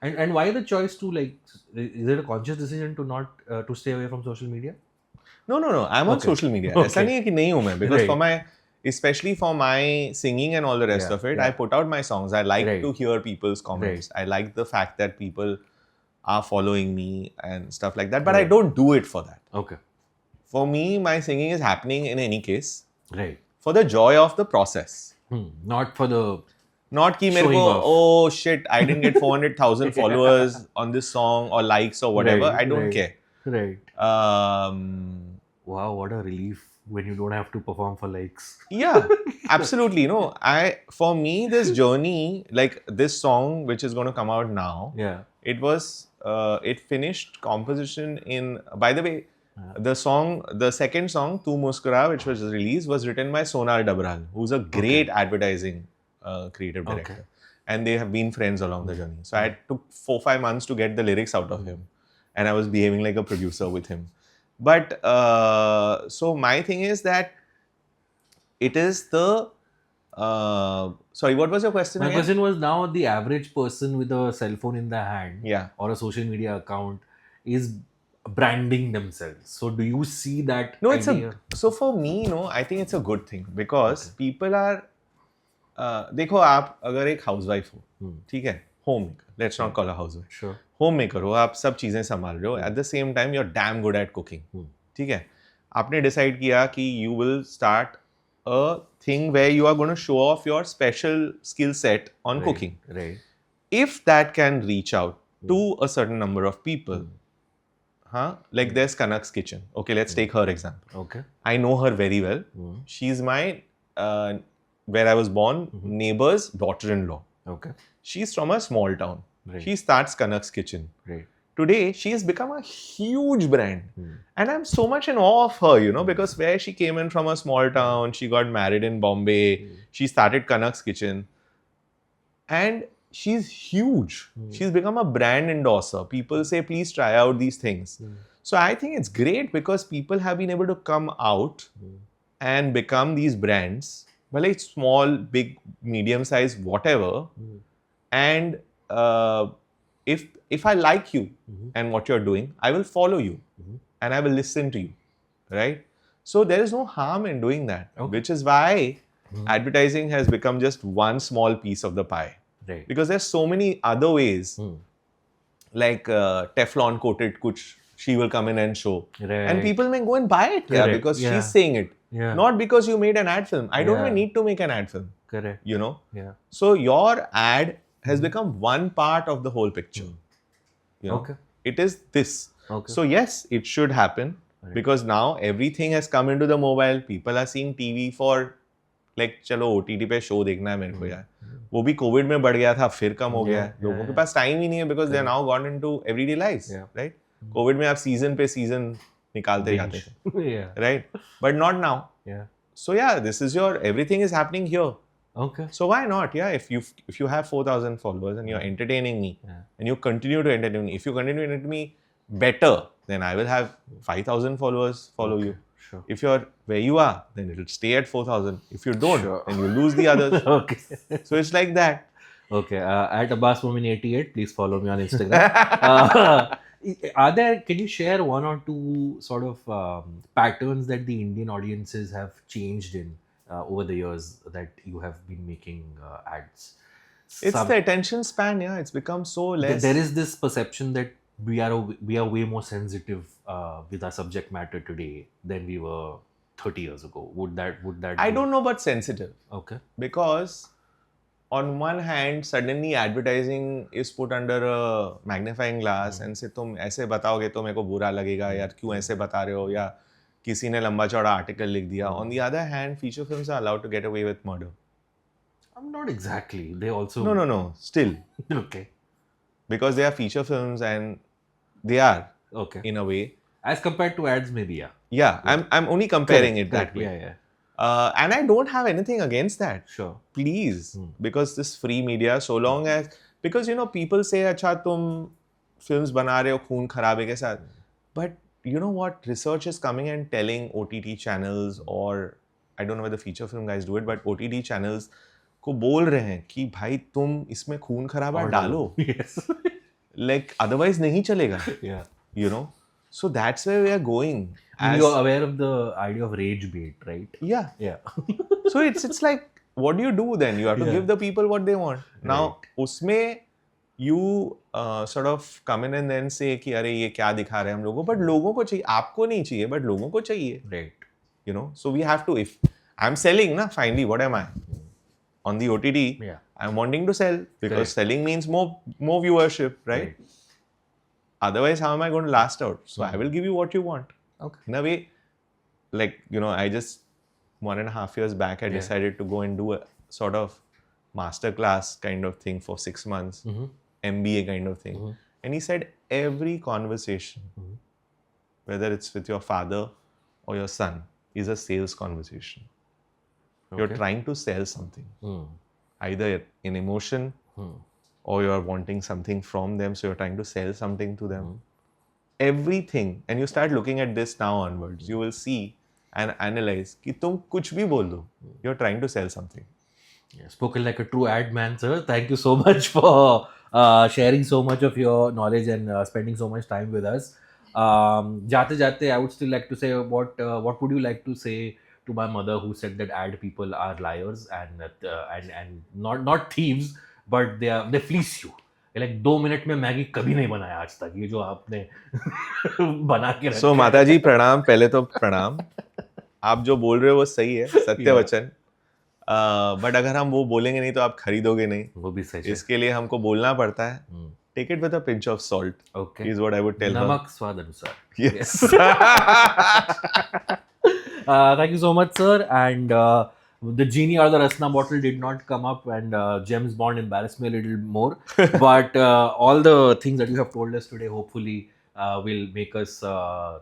And why the choice to like? Is it a conscious decision to not to stay away from social media? No. I'm on Okay. social media. Okay. ऐसा नहीं है कि नहीं हूँ मैं. Because Right. for my, especially for my singing and all the rest Yeah, of it, yeah. I put out my songs. I like Right. to hear people's comments. I like the fact that people are following me and stuff like that. But I Right. don't do it for that. Okay. For me, my singing is happening in any case Right. for the joy of the process. Not for the Not कि मेरे Showing को off. oh shit I didn't get 400,000 followers on this song or likes or whatever. Right, I don't right. care. Right. Um, Wow, what a relief when you don't have to perform for likes. yeah, absolutely. No, for me this journey, like this song which is going to come out now, Yeah. it was it finished composition in. By the way, the second song Tu Muskura, which was released, was written by Sonal Dabral, who's a great advertising creative director. Okay. And they have been friends along the journey. So I took 4-5 months to get the lyrics out of him, and I was behaving like a producer with him. But so my thing is that it is the sorry, what was your question My again? question was, now the average person with a cell phone in the hand Yeah. or a social media account is branding themselves. So do you see that No, it's idea? so for me, no, I think it's a good thing because people are देखो आप अगर एक housewife हो, ठीक है, homemaker, let's not call a housewife, Sure. Homemaker हो, आप सब चीजें संभाल रहे हो, at the same time you are damn good at cooking, ठीक है, आपने डिसाइड किया कि you will start a thing where you are gonna show off your special skill set on cooking. Right. If that can reach out to a certain number of people, like there's Kanak's Kitchen. Okay, let's take her example. Okay. I know her very well. She's my where I was born neighbor's daughter-in-law. Okay. She's from a small town. Right. She starts Kanak's Kitchen. Right. Today, she has become a huge brand. And I'm so much in awe of her, because where she came in from a small town, she got married in Bombay, she started Kanak's Kitchen. And she's huge. She's become a brand endorser. People say, please try out these things. So I think it's great because people have been able to come out and become these brands. Well, it's small, big, medium size, whatever. And if I like you and what you're doing, I will follow you and I will listen to you, right? So there is no harm in doing that, which is why advertising has become just one small piece of the pie. Right. Because there's so many other ways, like Teflon coated kuch she will come in and show, Right. and people may go and buy it Correct. because Yeah. she's saying it, Yeah. not because you made an ad film. I don't Yeah. even need to make an ad film, Correct. Yeah. Yeah. So your ad has become one part of the whole picture. Okay. It is this. Okay. So yes, it should happen because now everything has come into the mobile. People are seeing TV for like चलो OTT पे show देखना है मेरे को यार. वो भी Covid में बढ़ गया था, फिर कम हो गया है. लोगों के पास टाइम ही नहीं है because they are now gone into everyday lives, right? Covid में आप सीजन पे सीजन निकालते जाते थे, Yeah. right? But not now. Yeah. So yeah, this is everything is happening here. Okay. So why not? Yeah, if you have 4,000 followers and you're entertaining me and you continue to entertain me, if you continue to entertain me better, then I will have 5,000 followers follow you. Sure. If you're where you are, then it'll stay at 4,000. If you don't, then you lose the others. Okay. So it's like that. Okay. At AbbasMomin88, please follow me on Instagram. Can you share one or two sort of patterns that the Indian audiences have changed in over the years that you have been making ads? It's the attention span, yeah. It's become so less. There is this perception that we are way more sensitive with our subject matter today than we were 30 years ago. Would that I don't know about sensitive. Okay. Because on one hand, suddenly advertising is put under a magnifying glass and say तुम ऐसे बताओगे तो मेरे को बुरा लगेगा यार क्यों ऐसे बता रहे हो या किसी ने लंबा चौड़ा आर्टिकल लिख दिया. On the other hand, feature films are allowed to get away with murder. Not exactly. They also No. Still. Okay. Because they are feature films and they are Okay. in a way. As compared to ads, maybe yeah. Yeah, I'm only comparing it that way. Yeah. And I don't have anything against that. Sure. Please, because this free media, so long as because people say, "अच्छा तुम films बना रहे हो खून खराबे के साथ," but you know what? Research is coming and telling OTT channels or I don't know whether feature film guys do it, but OTT channels को बोल रहे हैं कि भाई तुम इसमें खून खराबा डालो. Yes. like otherwise nahi chalega, Yeah. you know. So that's where we are going. You're aware of the idea of rage bait, right? Yeah. Yeah. So it's like, what do you do then? You have to Yeah. give the people what they want. Now, usme you sort of come in and then say कि अरे ये क्या दिखा रहे हैं हम लोगों को, but लोगों को चाहिए, आपको नहीं चाहिए, but लोगों को चाहिए. Right. You know, so we have to, if I'm selling na, finally what am I on the OTT? Yeah. I'm wanting to sell because Correct. selling means more viewership, right? Otherwise how am I going to last out? So I will give you what you want. Okay. In a way, like, you know, I just 1.5 years back I decided to go and do a sort of masterclass kind of thing for 6 months, MBA kind of thing. And he said every conversation, whether it's with your father or your son, is a sales conversation. You're trying to sell something, either in emotion or you're wanting something from them, so you're trying to sell something to them. Everything, and you start looking at this now onwards, you will see and analyze कि तुम कुछ भी बोल दो, you're trying to sell something. Yeah, spoken like a true ad man, sir. Thank you so much for sharing so much of your knowledge and spending so much time with us. Jate jate, I would still like to say, what would you like to say to my mother who said that ad people are liars and not thieves, but they fleece you. Like 2 minute में Maggi कभी नहीं बनाया आज तक, ये जो आपने बना के So माता जी प्रणाम, पहले तो प्रणाम. आप जो बोल रहे हो वो सही है, सत्य वचन. बट अगर हम वो बोलेंगे नहीं तो आप खरीदोगे नहीं. वो भी सही है. इसके लिए हमको बोलना पड़ता है. Take it with a pinch of salt. Okay. Is what I would tell her. नमक स्वाद अनुसार. Yes. Thank you so much, sir. And the genie or the Rasna bottle did not come up, and James Bond embarrassed me a little more. But all the things that you have told us today, hopefully, will make us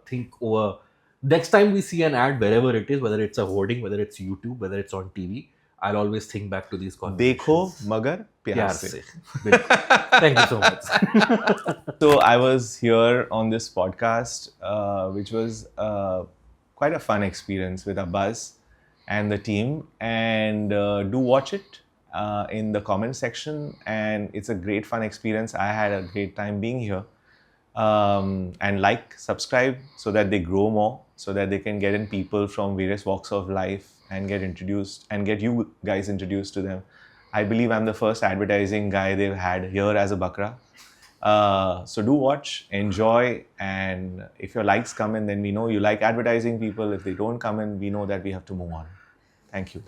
think over. Next time we see an ad, wherever it is, whether it's a hoarding, whether it's YouTube, whether it's on TV, I'll always think back to these conversations. देखो मगर प्यार से. Thank you so much. So I was here on this podcast, which was quite a fun experience with Abbas and the team, and do watch it in the comment section, and it's a great fun experience. I had a great time being here. And like, subscribe so that they grow more, so that they can get in people from various walks of life and get introduced and get you guys introduced to them. I believe I'm the first advertising guy they've had here as a Bakra. So do watch, enjoy, and if your likes come in, then we know you like advertising people. If they don't come in, we know that we have to move on. Thank you.